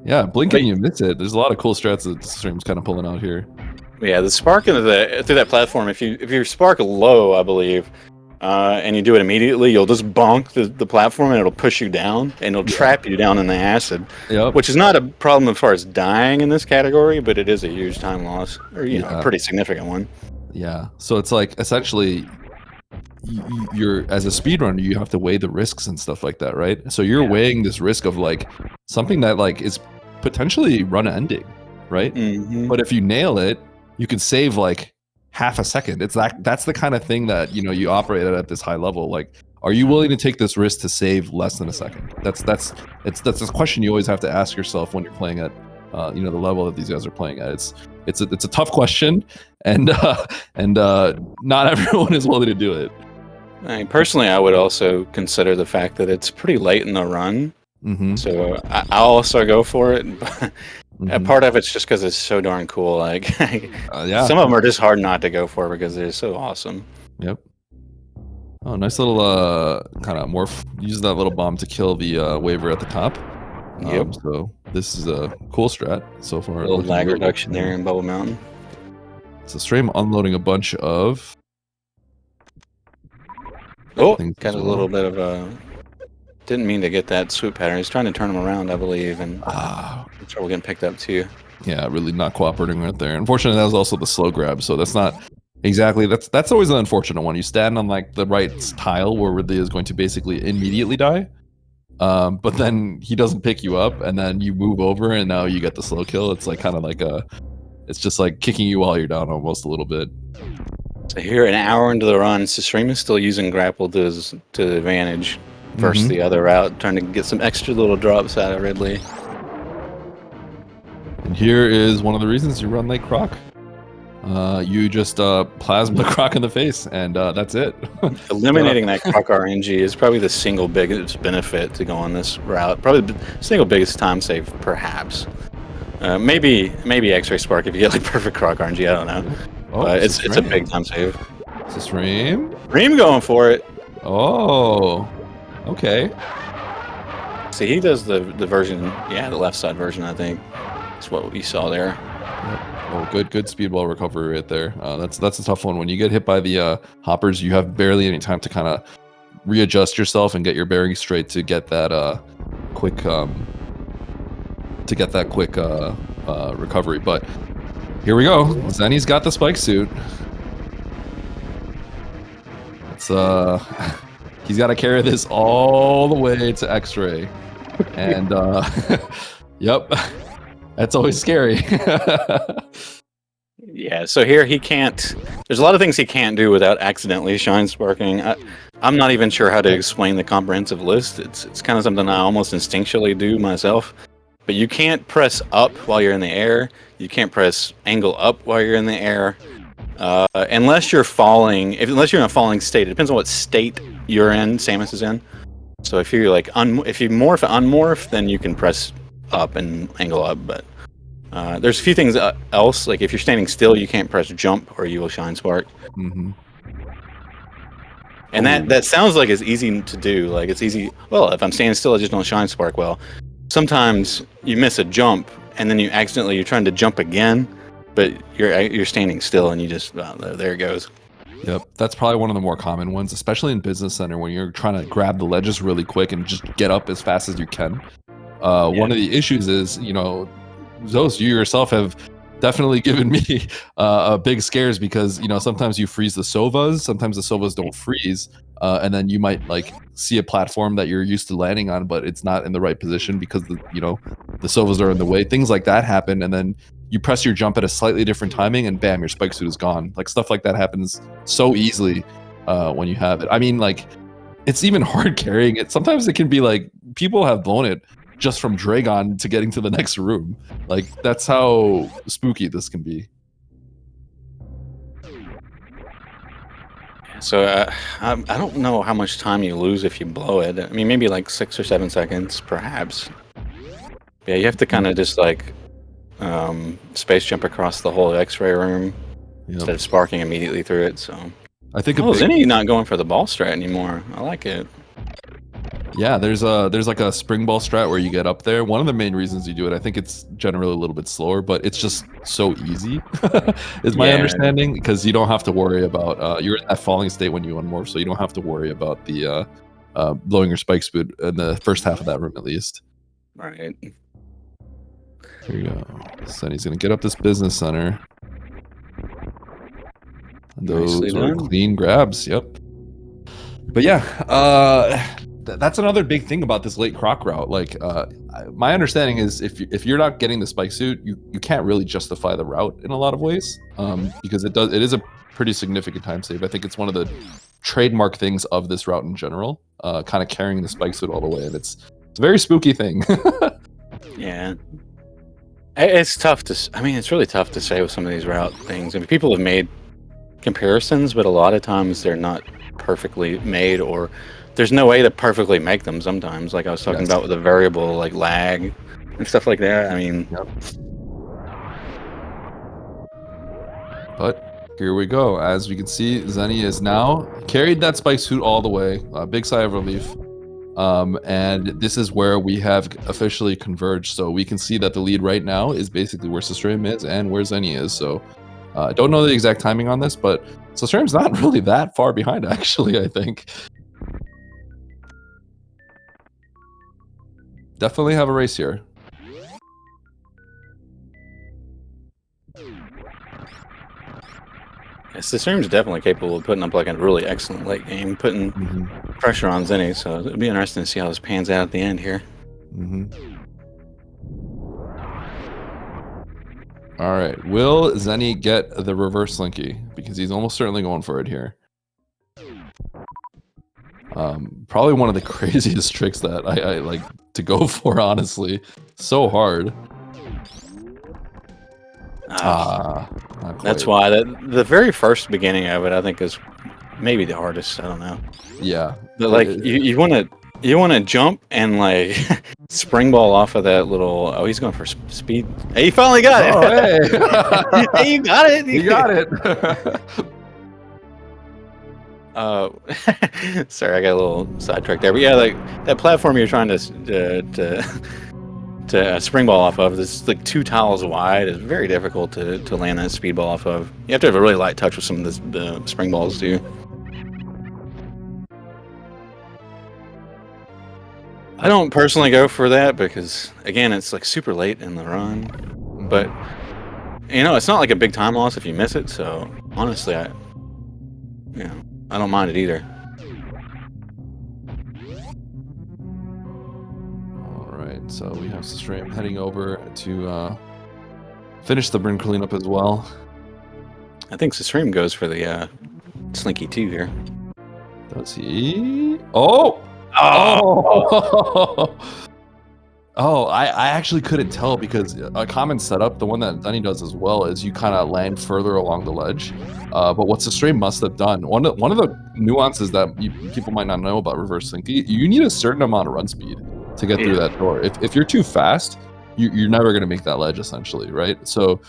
Yeah, blink and you miss it. There's a lot of cool strats that the stream's kind of pulling out here. Yeah, the spark through that platform. If you spark low, I believe, and you do it immediately, you'll just bonk the platform and it'll push you down and it'll trap you down in the acid. Yep. Which is not a problem as far as dying in this category, but it is a huge time loss, or a pretty significant one. Yeah. So it's like essentially, you're as a speedrunner, you have to weigh the risks and stuff like that, right? So you're weighing this risk of like something that like is potentially run ending, right? But if you nail it, you can save like half a second. That's the kind of thing that you operate at this high level. Like, are you willing to take this risk to save less than a second? That's a question you always have to ask yourself when you're playing at the level that these guys are playing at. It's a tough question, and not everyone is willing to do it. Personally, I would also consider the fact that it's pretty late in the run, so I'll also go for it. Part of it's just because it's so darn cool. Like, some of them are just hard not to go for because they're so awesome. Yep. Oh, nice little kind of morph. Use that little bomb to kill the waiver at the top. Yep. So this is a cool strat so far. A little lag reduction there in Bubble Mountain. It's a stream unloading a bunch of. Oh, got a little bit of a. Didn't mean to get that swoop pattern. He's trying to turn him around, I believe, and trouble getting picked up too. Yeah, really not cooperating right there. Unfortunately, that was also the slow grab, so that's not Exactly. That's always an unfortunate one. You stand on like the right tile where Ridley is going to basically immediately die. But then he doesn't pick you up, and then you move over, and now you get the slow kill. It's like kind of like it's just like kicking you while you're down almost a little bit. So here, an hour into the run, susreime is still using grapple to the advantage versus the other route, trying to get some extra little drops out of Ridley. And here is one of the reasons you run like Croc. You just plasma Croc in the face, and that's it. Eliminating that Croc RNG is probably the single biggest benefit to go on this route. Probably the single biggest time save, perhaps. Maybe X-Ray Spark if you get like perfect Croc RNG. I don't know. Oh, it's a big time save. Susreime? Reem going for it. Oh, okay. See, he does the version, the left side version. I think that's what we saw there. Yep. Oh, good speedball recovery right there. That's a tough one. When you get hit by the hoppers, you have barely any time to kind of readjust yourself and get your bearings straight to get that quick recovery. But here we go. Zeni's got the spike suit. It's he's got to carry this all the way to X-ray, and yep. That's always scary. Yeah, so here he can't... There's a lot of things he can't do without accidentally shine sparking. I'm not even sure how to explain the comprehensive list. It's kind of something I almost instinctually do myself. But you can't press up while you're in the air. You can't press angle up while you're in the air. Unless you're falling... Unless you're in a falling state. It depends on what state you're in, Samus is in. So if you're like... if you morph and unmorph, then you can press up and angle up, but there's a few things else, like if you're standing still you can't press jump or you will shine spark. And that sounds like it's easy to do, like it's easy, well, if I'm standing still I just don't shine spark. Well, sometimes you miss a jump and then you're trying to jump again, but you're standing still and you just there it goes. Yep, that's probably one of the more common ones, especially in Business Center when you're trying to grab the ledges really quick and just get up as fast as you can. One of the issues is, Zos, you yourself have definitely given me big scares because, sometimes you freeze the Sovas, sometimes the Sovas don't freeze, and then you might like see a platform that you're used to landing on, but it's not in the right position because the Sovas are in the way. Things like that happen, and then you press your jump at a slightly different timing, and bam, your spike suit is gone. Like stuff like that happens so easily when you have it. I mean, like it's even hard carrying it. Sometimes it can be like people have blown it just from Dragon to getting to the next room. Like, that's how spooky this can be. So, I don't know how much time you lose if you blow it. I mean, maybe like 6 or 7 seconds, perhaps. Yeah, you have to kind of just like space jump across the whole X-ray room instead of sparking immediately through it, so... I think Zeni not going for the ball strat anymore. I like it. Yeah, there's like a spring ball strat where you get up there. One of the main reasons you do it, I think it's generally a little bit slower, but it's just so easy, is my understanding, because you don't have to worry about you're in that falling state when you unmorph, so you don't have to worry about the blowing your spike speed in the first half of that room at least. Right. Here you go. Zeni's gonna get up this Business Center. Those are clean grabs. Yep. But yeah, that's another big thing about this late Croc route. Like, my understanding is if you're not getting the spike suit, you can't really justify the route in a lot of ways, because it is a pretty significant time save. I think it's one of the trademark things of this route in general, kind of carrying the spike suit all the way, and it's a very spooky thing. Yeah. It's tough to... I mean, it's really tough to say with some of these route things. I mean, people have made comparisons, but a lot of times they're not perfectly made, or there's no way to perfectly make them sometimes, like I was talking about with the variable like lag and stuff like that. I mean, but here we go. As we can see, Zeni is now carried that spike suit all the way. Big sigh of relief. And this is where we have officially converged, so we can see that the lead right now is basically where susreime is and where Zeni is. So I don't know the exact timing on this, but susreime's not really that far behind, actually, I think. Definitely have a race here. Susreime's definitely capable of putting up like a really excellent late game, putting pressure on Zeni. So it'll be interesting to see how this pans out at the end here. All right, will Zeni get the reverse Slinky? Because he's almost certainly going for it here. Probably one of the craziest tricks that I like to go for, honestly. So hard. That's why the very first beginning of it, I think, is maybe the hardest. I don't know. Yeah, but like you want to jump and like spring ball off of that little. Oh, he's going for speed. Hey, he finally got it. Oh, hey. Hey, you got it. You got it. Sorry, I got a little sidetracked there. But yeah, like that platform you're trying to spring ball off of is like 2 tiles wide. It's very difficult to land that speed ball off of. You have to have a really light touch with some of the spring balls too. I don't personally go for that because again, it's like super late in the run. But you know, it's not like a big time loss if you miss it. So honestly, I don't mind it either. Alright, so we have susreime heading over to finish the burn cleanup as well. I think susreime goes for the Slinky 2 here. Does he? Oh! Oh! Oh, I actually couldn't tell because a common setup, the one that Zeni does as well, is you kind of land further along the ledge. But what susreime must have done, one of the nuances that people might not know about reverse Slinky, you need a certain amount of run speed to get through that door. If you're too fast, you're never going to make that ledge, essentially, right? So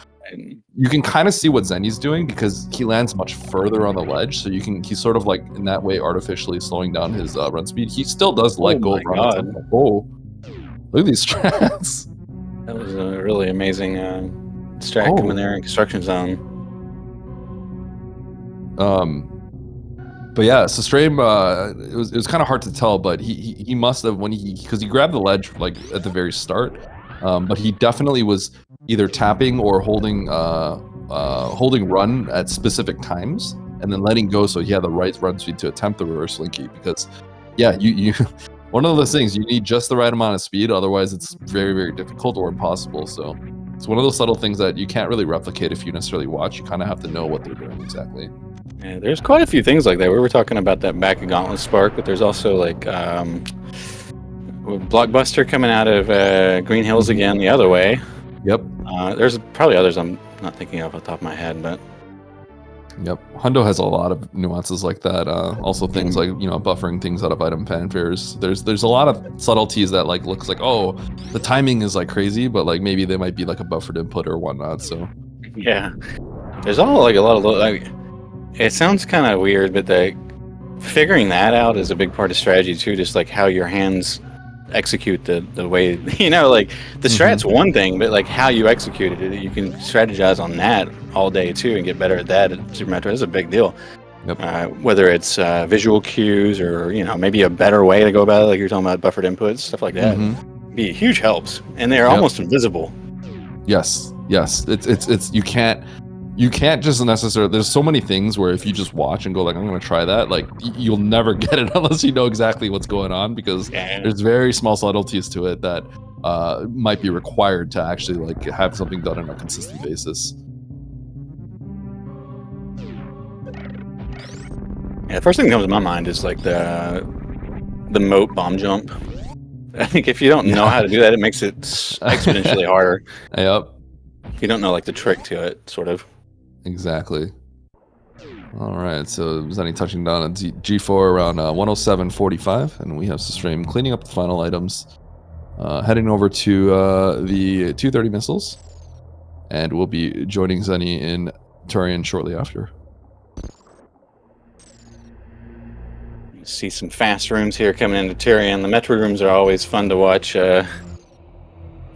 you can kind of see what Zeni's doing because he lands much further on the ledge. So he's sort of like in that way artificially slowing down his run speed. He still does let go of run. Oh, look at these strats. That was a really amazing strat coming there in construction zone. But yeah, susreime, it was kind of hard to tell, but he must have because he grabbed the ledge like at the very start. But he definitely was either tapping or holding run at specific times and then letting go so he had the right run speed to attempt the reverse Slinky. Because yeah, you one of those things, you need just the right amount of speed, otherwise it's very, very difficult or impossible. So it's one of those subtle things that you can't really replicate if you necessarily watch. You kind of have to know what they're doing exactly. Yeah, there's quite a few things like that. We were talking about that back of Gauntlet Spark, but there's also like Blockbuster coming out of Green Hills again the other way. Yep. There's probably others I'm not thinking of off the top of my head, but yep, Hundo has a lot of nuances like that. Also things like, buffering things out of item fanfares. There's a lot of subtleties that like looks like, oh, the timing is like crazy, but like maybe they might be like a buffered input or whatnot. So yeah, there's all like a lot of like, it sounds kind of weird, but figuring that out is a big part of strategy too. Just like how your hands execute the way, like the strat's one thing, but like how you execute it, you can strategize on that all day too and get better at that. Super Metroid is a big deal. Yep. Whether it's visual cues or maybe a better way to go about it, like you're talking about buffered inputs, stuff like that, be huge helps, and they're almost invisible. Yes, it's you can't just necessarily, there's so many things where if you just watch and go like, I'm going to try that, like you'll never get it unless you know exactly what's going on, because there's very small subtleties to it that might be required to actually like have something done on a consistent basis. Yeah, the first thing that comes to my mind is like the moat bomb jump. I think if you don't know how to do that, it makes it exponentially harder. Yep. If you don't know like the trick to it, sort of. Exactly. All right, so Zeni touching down at G4 around 107.45, and we have susreime cleaning up the final items, heading over to the 230 missiles, and we'll be joining Zeni in Turian shortly after. See some fast rooms here coming into Turian. The Metroid rooms are always fun to watch. I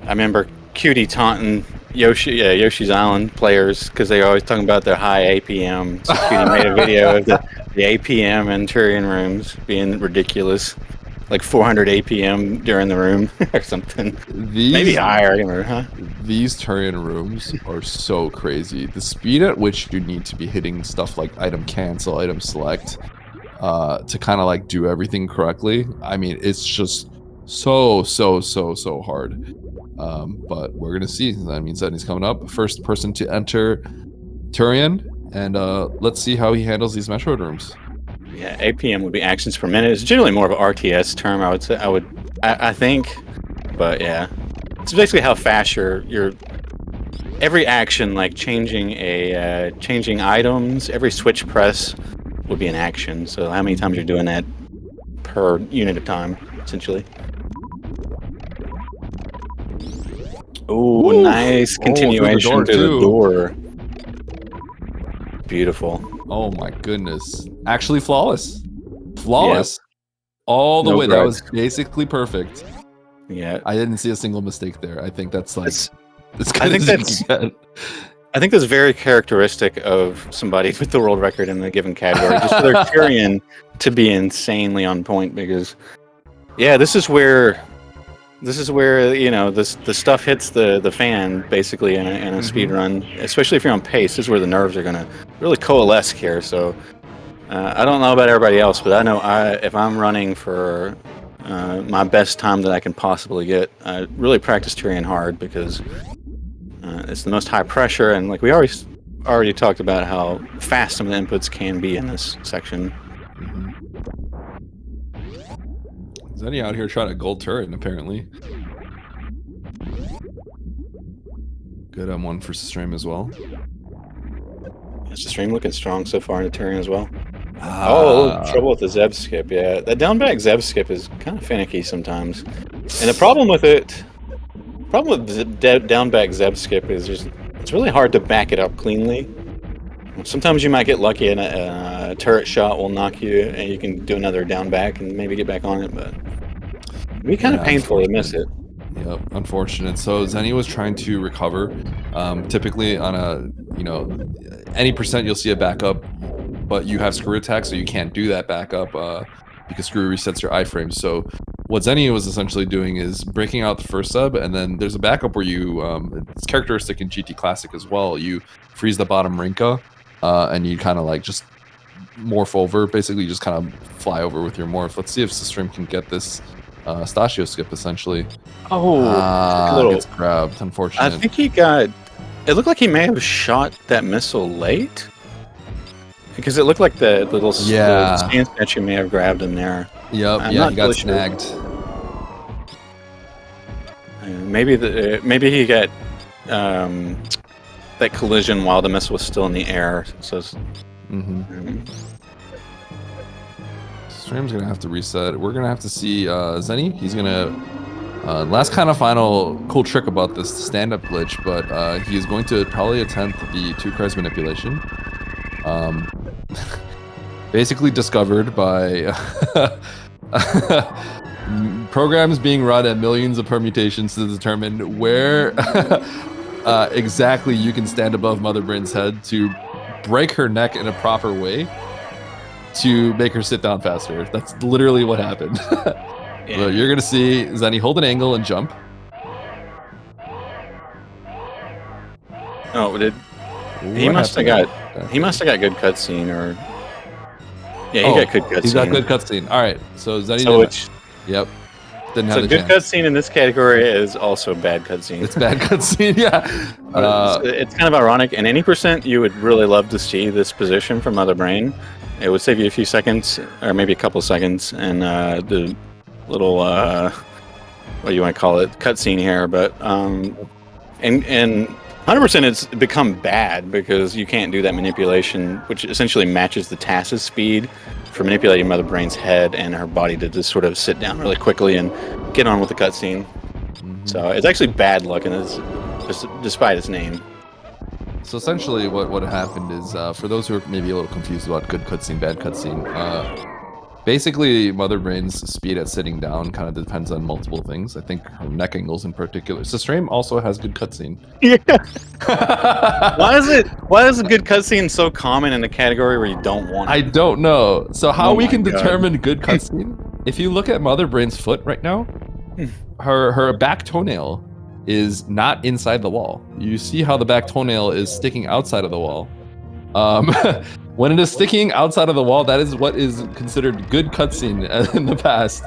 remember Cutie taunting Yoshi's Island players because they were always talking about their high APM. So Cutie made a video of the APM in Turian rooms being ridiculous. like 400 APM during the room or something. Maybe higher. I don't remember, huh? These Turian rooms are so crazy. The speed at which you need to be hitting stuff like item cancel, item select, to kind of like do everything correctly. I mean, it's just so hard. But we're gonna see. That means that he's coming up. First person to enter Turian, and let's see how he handles these Metroid rooms. Yeah, APM would be actions per minute. It's generally more of an RTS term, I would say. I think, but yeah, it's basically how fast your every action, like changing items, every switch press would be an action. So how many times you're doing that per unit of time, essentially. Oh, nice continuation to the door. Beautiful. Oh my goodness. Actually flawless. Flawless. Yep. All the way. That was basically perfect. Yeah. I didn't see a single mistake there. I think that's like I think that's very characteristic of somebody with the world record in the given category. Just for their Turian to be insanely on point, because yeah, this is where you know the stuff hits the fan basically in a speed run, especially if you're on pace. This is where the nerves are gonna really coalesce here. So I don't know about everybody else, but I know if I'm running for my best time that I can possibly get, I really practice Turian hard, because it's the most high pressure, and like we already talked about how fast some of the inputs can be in this section. Zeni out here trying to gold turret, apparently. Good M1 for Susreime as well. Susreime looking strong so far in the Turian as well. Trouble with the Zeb skip. Yeah, that down back Zeb skip is kind of finicky sometimes. And the problem with the down back Zeb skip is it's really hard to back it up cleanly. Sometimes you might get lucky and a turret shot will knock you and you can do another down back and maybe get back on it, but it'd be kind of painful to miss it. Yep, unfortunate. So Zeni was trying to recover. Typically on any percent you'll see a backup, but you have screw attack, so you can't do that backup because screw resets your iframes. So what Zeni was essentially doing is breaking out the first sub, and then there's a backup where you, it's characteristic in GT Classic as well, you freeze the bottom Rinka, and you kind of like just morph over, basically just kind of fly over with your morph. Let's see if Susreime can get this Stachio skip, essentially. Gets grabbed, unfortunate. I think it looked like he may have shot that missile late, because it looked like the little stance statue may have grabbed him there. Yep, he got snagged. Maybe he got that collision while the missile was still in the air. So Stream's gonna have to reset. We're gonna have to see Zeni. He's gonna last kind of final cool trick about this stand-up glitch, but he's going to probably attempt the 2 manipulation. Basically discovered by programs being run at millions of permutations to determine where exactly you can stand above Mother Brain's head to break her neck in a proper way to make her sit down faster. That's literally what happened. So you're gonna see Zeni hold an angle and jump. He must have got good cutscene, or he got good cutscene. He's got good cutscene. All right, so Zeni didn't have the good cutscene in this category is also bad cutscene. It's bad cutscene, yeah. It's kind of ironic. In any percent, you would really love to see this position from Mother Brain. It would save you a few seconds, or maybe a couple seconds, and the little what do you want to call it, cutscene here. But and 100% it's become bad because you can't do that manipulation, which essentially matches the TAS's speed for manipulating Mother Brain's head and her body to just sort of sit down really quickly and get on with the cutscene. So it's actually bad luck, and it's despite its name. So essentially what happened is, for those who are maybe a little confused about good cutscene, bad cutscene, basically Mother Brain's speed at sitting down kind of depends on multiple things. I think her neck angles in particular. Susreime also has good cutscene. Yeah. Why is a good cutscene so common in a category where you don't want it? I don't know. So how we can determine good cutscene if you look at Mother Brain's foot right now, her back toenail is not inside the wall. You see how the back toenail is sticking outside of the wall. When it is sticking outside of the wall, that is what is considered good cutscene in the past.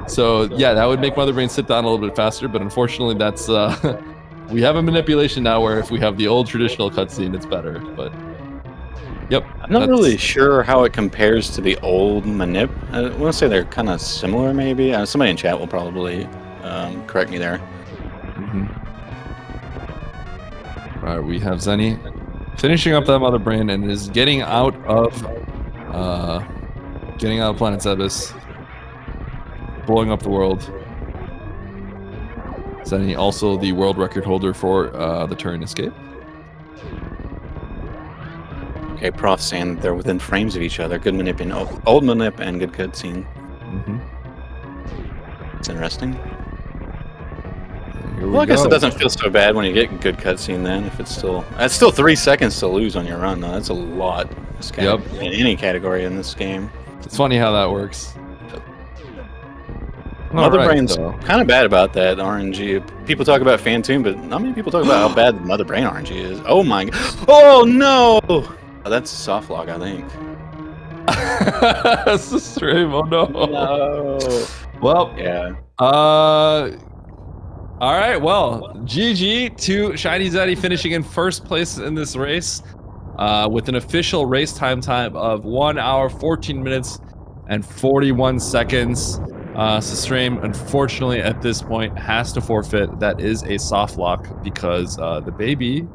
So yeah, that would make Mother Brain sit down a little bit faster, but unfortunately that's we have a manipulation now where if we have the old traditional cutscene, it's better. But yep. I'm not really sure how it compares to the old manip. I want to say they're kind of similar, maybe. Somebody in chat will probably correct me there. Mm-hmm. All right, we have Zeni finishing up that Mother Brain and is getting out of Planet Zebes, blowing up the world. Zeni also the world record holder for the turn escape. Okay, Prof saying that they're within frames of each other. Good manip and old manip and good cutscene. Mm-hmm. It's interesting. Well, I guess it doesn't feel so bad when you get good cutscene then. If it's still 3 seconds to lose on your run though. That's a lot. In any category in this game. It's funny how that works. Mother Brain's kind of bad about that RNG. People talk about Phantom, but not many people talk about how bad the Mother Brain RNG is. Oh my god! Oh no! Oh, that's a soft lock, I think. That's the stream. Oh no! No. Well, yeah. All right, well, GG to ShinyZeni finishing in first place in this race with an official race time of 1 hour, 14 minutes, and 41 seconds. susreime, unfortunately, at this point, has to forfeit. That is a soft lock because the baby,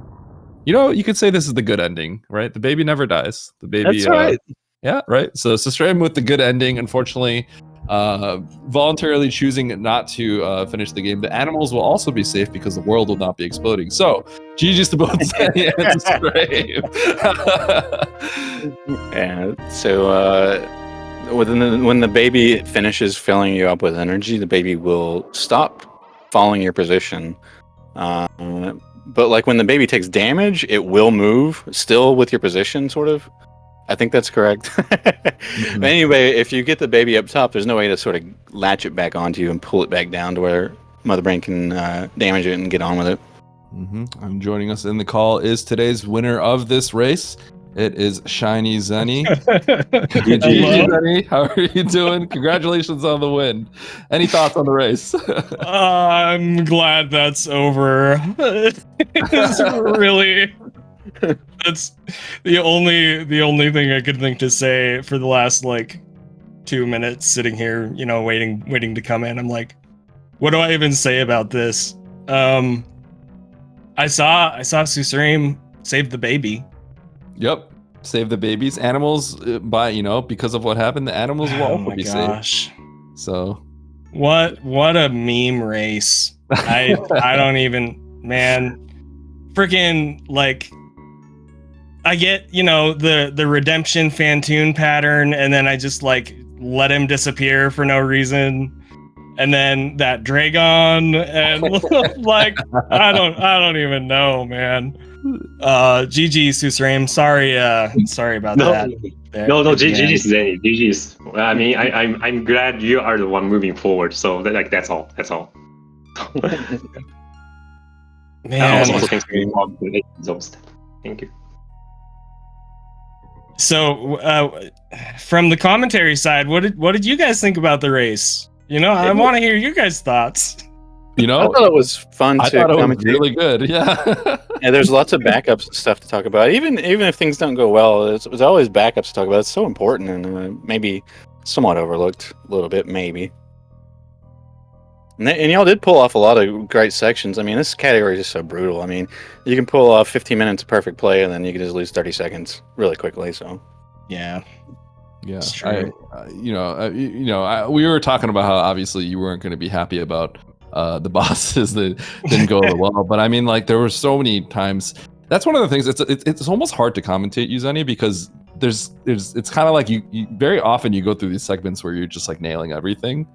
you know, you could say this is the good ending, right? The baby never dies. The baby, that's right. Yeah, right. So susreime with the good ending, unfortunately, voluntarily choosing not to finish the game. The animals will also be safe because the world will not be exploding. So GG's to both Zeni and susreime. And so when the baby finishes filling you up with energy, the baby will stop following your position. But like when the baby takes damage, it will move still with your position, sort of. I think that's correct. Mm-hmm. But anyway, if you get the baby up top, there's no way to sort of latch it back onto you and pull it back down to where Mother Brain can damage it and get on with it. Mm-hmm. And joining us in the call is today's winner of this race. It is ShinyZeni. Zeni, how are you doing? Congratulations on the win. Any thoughts on the race? I'm glad that's over. It's really... That's the only thing I could think to say for the last like 2 minutes sitting here, you know, waiting to come in. I'm like, what do I even say about this? I saw susreime save the baby. Yep, save the babies. Animals, because of what happened, the animals will also be safe. So, what a meme race! I don't even, man, freaking like. I get, you know, the redemption Phantoon pattern, and then I just like let him disappear for no reason, and then that Dragon, and like I don't even know, man. GG susreime, sorry about that. No, GG's Zeni. GG's. I mean, I'm glad you are the one moving forward. So that's all. Man, also thanks for being on the exhaust. Thank you. So, from the commentary side, what did you guys think about the race? You know, I want to hear your guys' thoughts. You know, I thought it was fun to commentate. It was really good. Yeah. Yeah, there's lots of backups and stuff to talk about. Even if things don't go well, there's always backups to talk about. It's so important and maybe somewhat overlooked a little bit, maybe. And y'all did pull off a lot of great sections. I mean, this category is just so brutal. I mean, you can pull off 15 minutes of perfect play, and then you can just lose 30 seconds really quickly. So, yeah, it's true. We were talking about how obviously you weren't going to be happy about the bosses that didn't go well, but I mean, like there were so many times. That's one of the things. It's almost hard to commentate you, Zeni, because it's kind of like you very often you go through these segments where you're just like nailing everything.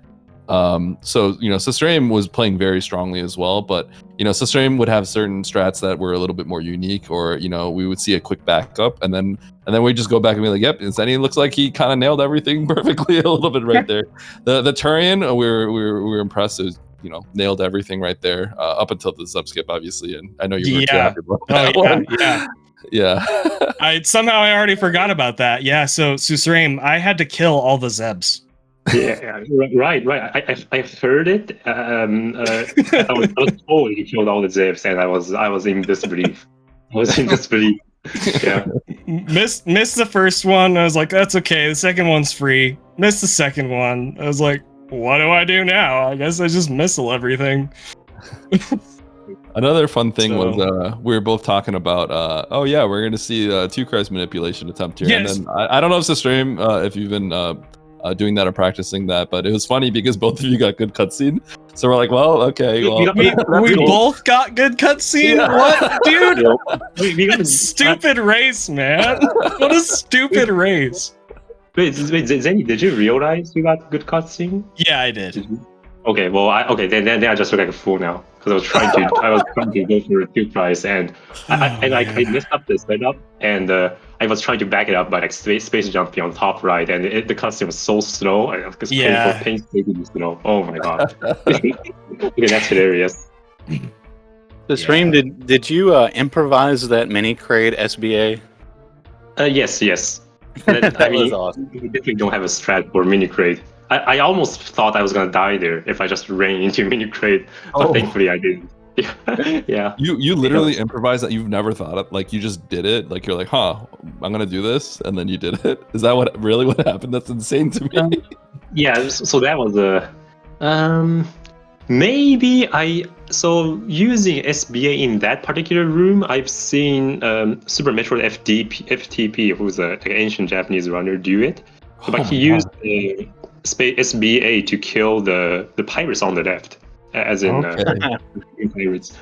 So susreime was playing very strongly as well, but susreime would have certain strats that were a little bit more unique, or we would see a quick backup, and then we just go back and be like, yep, Zeni looks like he kind of nailed everything perfectly a little bit right there. The Turian, we were impressed. It was, nailed everything right there, up until the sub skip, obviously, and I know you were happy about that one. Yeah. I already forgot about that. Yeah, so susreime, I had to kill all the Zebs. Yeah, right. I heard it. I was told he killed all the Zebs, and I was in disbelief. Yeah. Missed the first one. I was like, that's okay. The second one's free. Missed the second one. I was like, what do I do now? I guess I just missile everything. Another fun thing was we were both talking about oh yeah, we're going to see 2-Christ manipulation attempt here. Yes. And then I don't know if it's a stream, if you've been doing that or practicing that, but it was funny because both of you got good cutscene. So we're like, well, okay, well, we both got good cutscene. Yeah. What, dude? Stupid race, man. What a stupid race. Wait, Zeni, did you realize you got good cutscene? Yeah, I did. Okay, well, then I just look like a fool now, because I was trying to go for a 2-Christ, and I messed up the setup, and I was trying to back it up by like space jumping on top right, and the cutscene was so slow. It was painstakingly slow. Oh my god. Okay, that's hilarious. The stream, did you improvise that mini crate SBA? Yes. I mean, awesome. We definitely don't have a strat for mini crate. I almost thought I was gonna die there if I just ran into mini crate, but thankfully I didn't. Yeah. You literally improvised that. You've never thought of, like, you just did it. Like, you're like, I'm gonna do this, and then you did it. Is that what happened? That's insane to me. Yeah. So that was so using SBA in that particular room, I've seen Super Metroid FTP, who's like an ancient Japanese runner, do it. But he used SBA to kill the pirates on the left, as in pirates.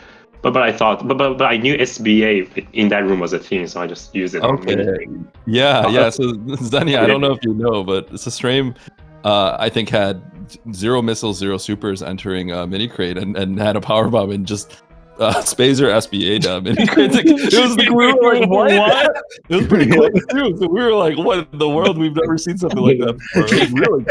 But I thought, but I knew SBA in that room was a thing, so I just used it. Okay. Yeah. So Zeni, I don't know if you know, but susreime, I think had 0 missiles, 0 supers entering mini crate, and had a power bomb and just Spazer SBA mini crate. It was like, we were like, what? It was pretty quick too. So we were like, what in the world? We've never seen something like that before. It was really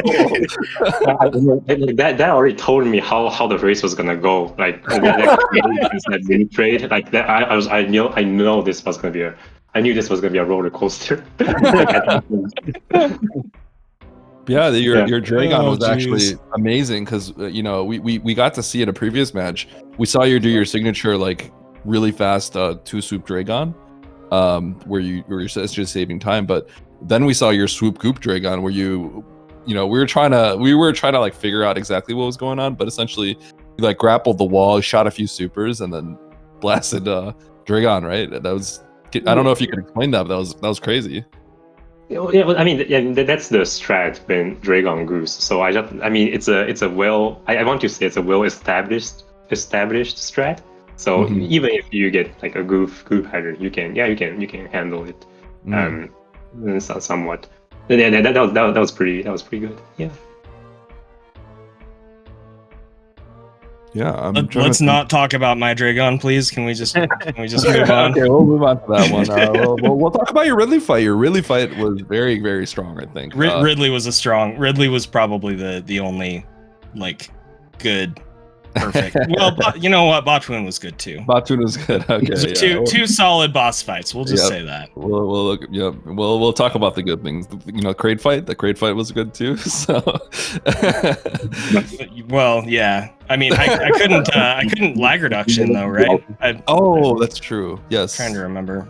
cool. That already told me how the race was gonna go. Like that mini crate, like that. I know this was gonna be I knew this was gonna be a roller coaster. Yeah, your Dragon was actually amazing, because we got to see in a previous match. We saw you do your signature like really fast 2-swoop Dragon, where you're just saving time. But then we saw your swoop goop Dragon, where we were trying to like figure out exactly what was going on, but essentially you like grappled the wall, shot a few supers, and then blasted Dragon. Right? That was, I don't know if you could explain that, but that was crazy. Yeah, well, I mean, that's the strat when Dragon Goose. So I want to say it's a well established strat. So even if you get like a goof header, you can handle it, somewhat. Yeah, that was pretty good. Yeah. Yeah, let's not talk about my Dragon, please. Can we just move on? Okay, we'll move on to that one. We'll talk about your Ridley fight. Your Ridley fight was very, very strong, I think. Ridley was probably the only like good, perfect. Well, you know what? Botwoon was good too. Botwoon was good. Okay. Two solid boss fights. We'll just say that. We'll talk about the good things. Crate fight. The crate fight was good too. So. Well, yeah. I mean, I couldn't lag reduction though, right? That's true. Yes. I'm trying to remember.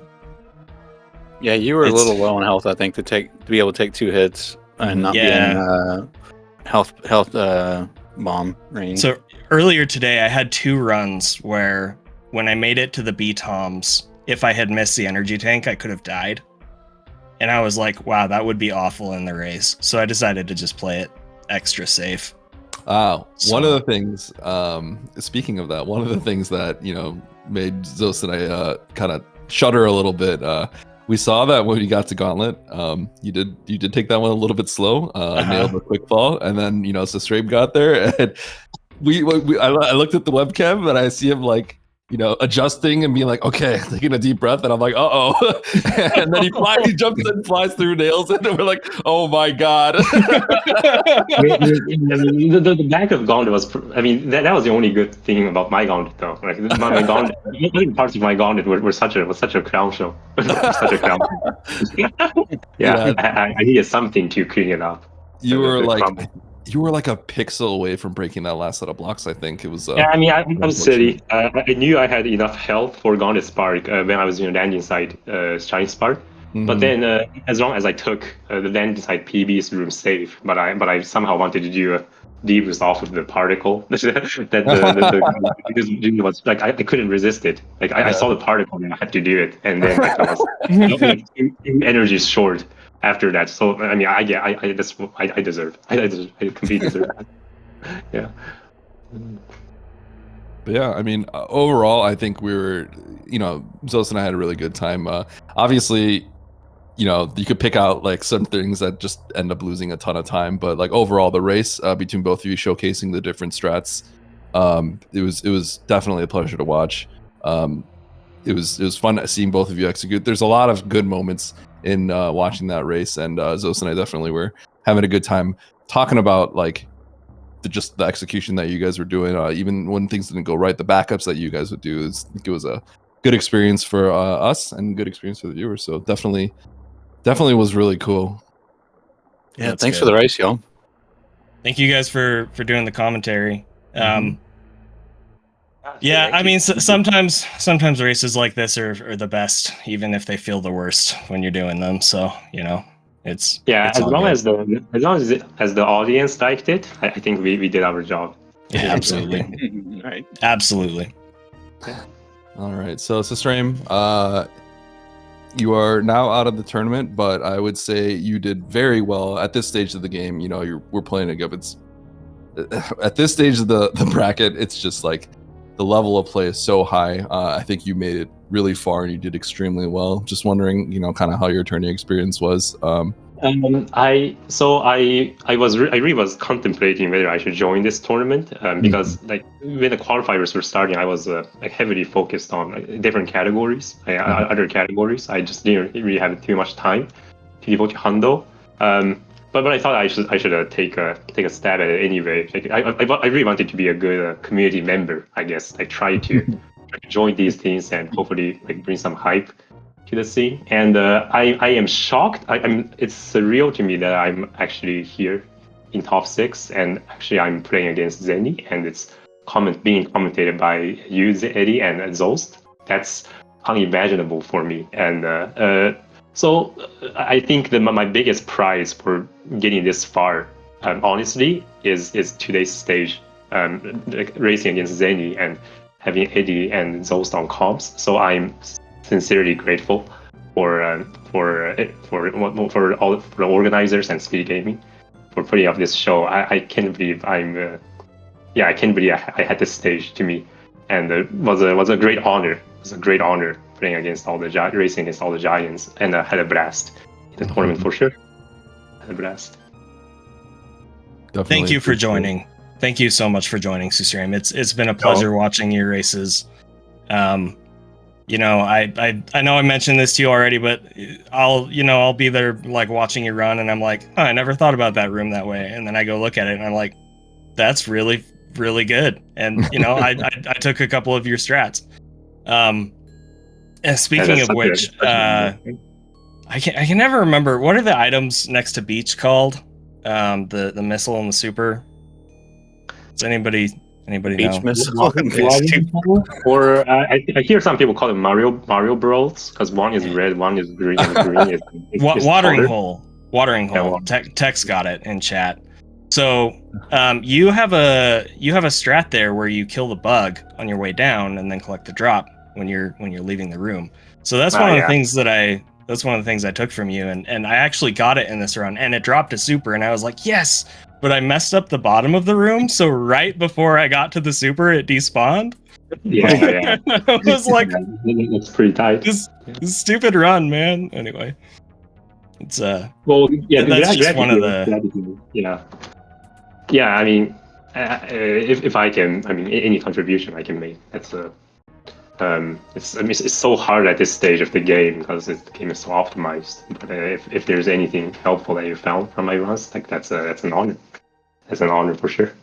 Yeah, you were a little low on health, I think, to be able to take 2 hits and not be in health bomb range. So earlier today, I had 2 runs where when I made it to the B-toms, if I had missed the energy tank, I could have died. And I was like, wow, that would be awful in the race. So I decided to just play it extra safe. One of the things, speaking of that, one of the things that, made Zos and I kind of shudder a little bit we saw that when you got to Gauntlet. You did take that one a little bit slow. Nailed the quick fall, and then susreime got there, and I looked at the webcam and I see him like adjusting and being like, okay, taking a deep breath, and I'm like, uh-oh. And then he jumps in, flies through, nails it, and we're like, oh my god. The back of Gauntlet was, that was the only good thing about my Gauntlet, though. Like my Gauntlet, parts of my Gauntlet was such a clown show. Such a clown show. Yeah, I needed something to clean it up. You were like a pixel away from breaking that last set of blocks. I think it was. Yeah, I was silly. I knew I had enough health for Gauntlet Spark when I was landing side Shiny Spark. Mm-hmm. But then, as long as I took the landing side PB's room safe, but I somehow wanted to do a debuff off of the particle. that the was like I couldn't resist it. Like I saw the particle and I had to do it, and then I was energy is short. After that, so I deserve. I completely deserve that. Yeah. But yeah, overall, I think we were, Zos and I had a really good time. Obviously, you could pick out like some things that just end up losing a ton of time, but like overall, the race between both of you showcasing the different strats, it was definitely a pleasure to watch. It was fun seeing both of you execute. There's a lot of good moments in watching that race, and Zos and I definitely were having a good time talking about like the execution that you guys were doing. Even when things didn't go right, the backups that you guys would do. It was a good experience for us and good experience for the viewers. So definitely was really cool. Yeah, thanks for the race, y'all. Thank you guys for doing the commentary. Yeah, sometimes races like this are the best, even if they feel the worst when you're doing them. So it's as long as the audience liked it, I think we did our job. Yeah, absolutely. Right. Absolutely. Yeah. All right, so susreime, you are now out of the tournament, but I would say you did very well at this stage of the game. We're playing against at this stage of the bracket. It's just like the level of play is so high. I think you made it really far and you did extremely well. Just wondering, kind of how your tourney experience was. I really was contemplating whether I should join this tournament because like when the qualifiers were starting, I was heavily focused on different categories, other categories. I just didn't really have too much time to devote to Hundo. But I thought I should take a stab at it anyway. Like, I really wanted to be a good community member. I guess like try to join these things and hopefully like bring some hype to the scene. And I am shocked. It's surreal to me that I'm actually here in top 6, and actually I'm playing against Zeni, and it's being commentated by you, Eddie, and Zost. That's unimaginable for me. And so I think that my biggest prize for getting this far, honestly, is today's stage, like racing against Zeni and having Eddie and Zost on comps. So I'm sincerely grateful for all the organizers and Speedgaming for putting up this show. I can't believe I had this stage to me, and it was a great honor. It was a great honor playing against all the racing against all the giants, and I had a blast in the tournament for sure. Had a blast. Definitely. Thank you for joining. Thank you so much for joining, susreime. It's been a pleasure watching your races. I know I mentioned this to you already, but I'll be there like watching you run, and I'm like, I never thought about that room that way, and then I go look at it, and I'm like, that's really, really good. And I took a couple of your strats. And speaking of which, I can never remember, what are the items next to Beach called? The missile and the super. Does anybody Beach know? missile. Or I hear some people call it Mario Bros, because one is red, one is green, and green is watering color. hole. Watering hole. Tex got it in chat. So you have a strat there where you kill the bug on your way down and then collect the drop when you're leaving the room. So that's one of the things that's one of the things I took from you, and I actually got it in this run, and it dropped a super, and I was like, yes, but I messed up the bottom of the room, so right before I got to the super, it despawned. Yeah. It was like It's pretty tight. this stupid run, man. Anyway, it's Well, yeah, that's just one of the. gratitude. Yeah. I mean, if I can, I mean, any contribution I can make, that's it's so hard at this stage of the game because the game is so optimized. But if there's anything helpful that you found from my runs, like that's an honor. That's an honor for sure.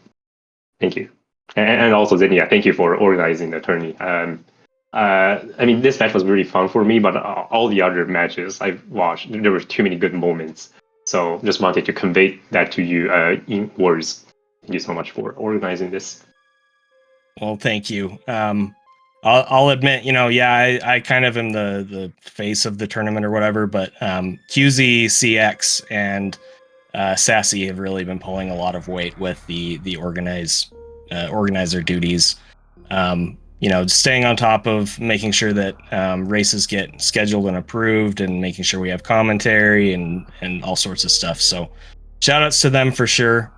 Thank you, and also Zeni, yeah, thank you for organizing the tourney. I mean, this match was really fun for me, but all the other matches I've watched, there were too many good moments. So just wanted to convey that to you in words. Thank you so much for organizing this. Well, thank you. I'll admit, I kind of am the face of the tournament or whatever, but QZ, CX, and Sassy have really been pulling a lot of weight with the organizer duties. Staying on top of making sure that races get scheduled and approved, and making sure we have commentary and all sorts of stuff. So, shout outs to them for sure.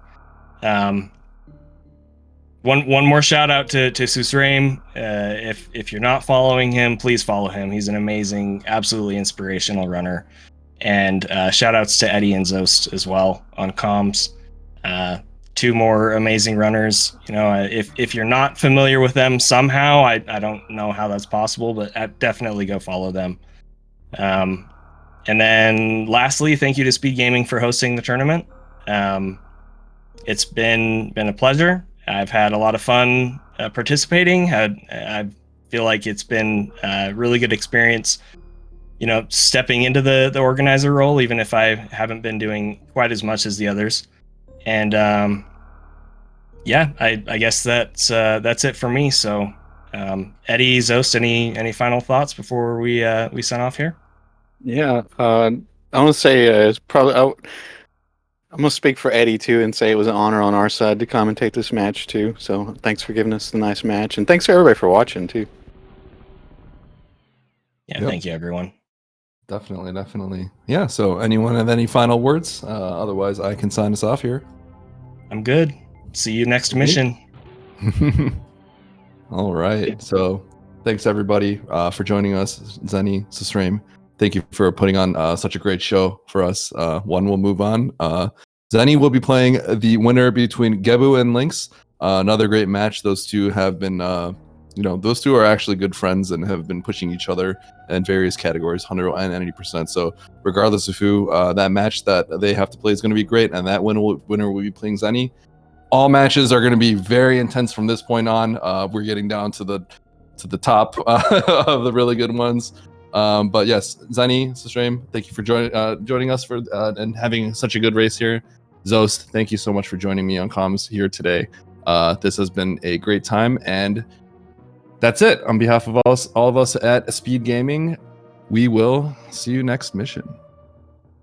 One more shout out to susreime. If you're not following him, please follow him. He's an amazing, absolutely inspirational runner. And shout outs to Eddie and Zost as well on comms. Two more amazing runners. If you're not familiar with them somehow, I don't know how that's possible, but definitely go follow them. And then lastly, thank you to Speedgaming for hosting the tournament. It's been a pleasure. I've had a lot of fun participating. I feel like it's been a really good experience, stepping into the organizer role, even if I haven't been doing quite as much as the others. And I guess that's it for me. So, Eddie, Zost, any final thoughts before we sign off here? Yeah, I want to say it's probably. I'm going to speak for Eddie, too, and say it was an honor on our side to commentate this match, too. So thanks for giving us the nice match. And thanks to everybody for watching, too. Yeah, Thank you, everyone. Definitely. Yeah, so anyone have any final words? Otherwise, I can sign us off here. I'm good. See you next mission. All right. So thanks, everybody, for joining us. Zeni, susreime, thank you for putting on such a great show for us. One will move on. Zeni will be playing the winner between Gebu and Lynx. Another great match. Those two have been, those two are actually good friends and have been pushing each other in various categories, 100 and 90%. So regardless of who, that match that they have to play is going to be great. And that winner will be playing Zeni. All matches are going to be very intense from this point on. We're getting down to the top of the really good ones. But yes, Zeni, susreime, thank you for joining us for and having such a good race here. Zost, thank you so much for joining me on comms here today. This has been a great time, and that's it. On behalf of all of us at Speedgaming, we will see you next mission.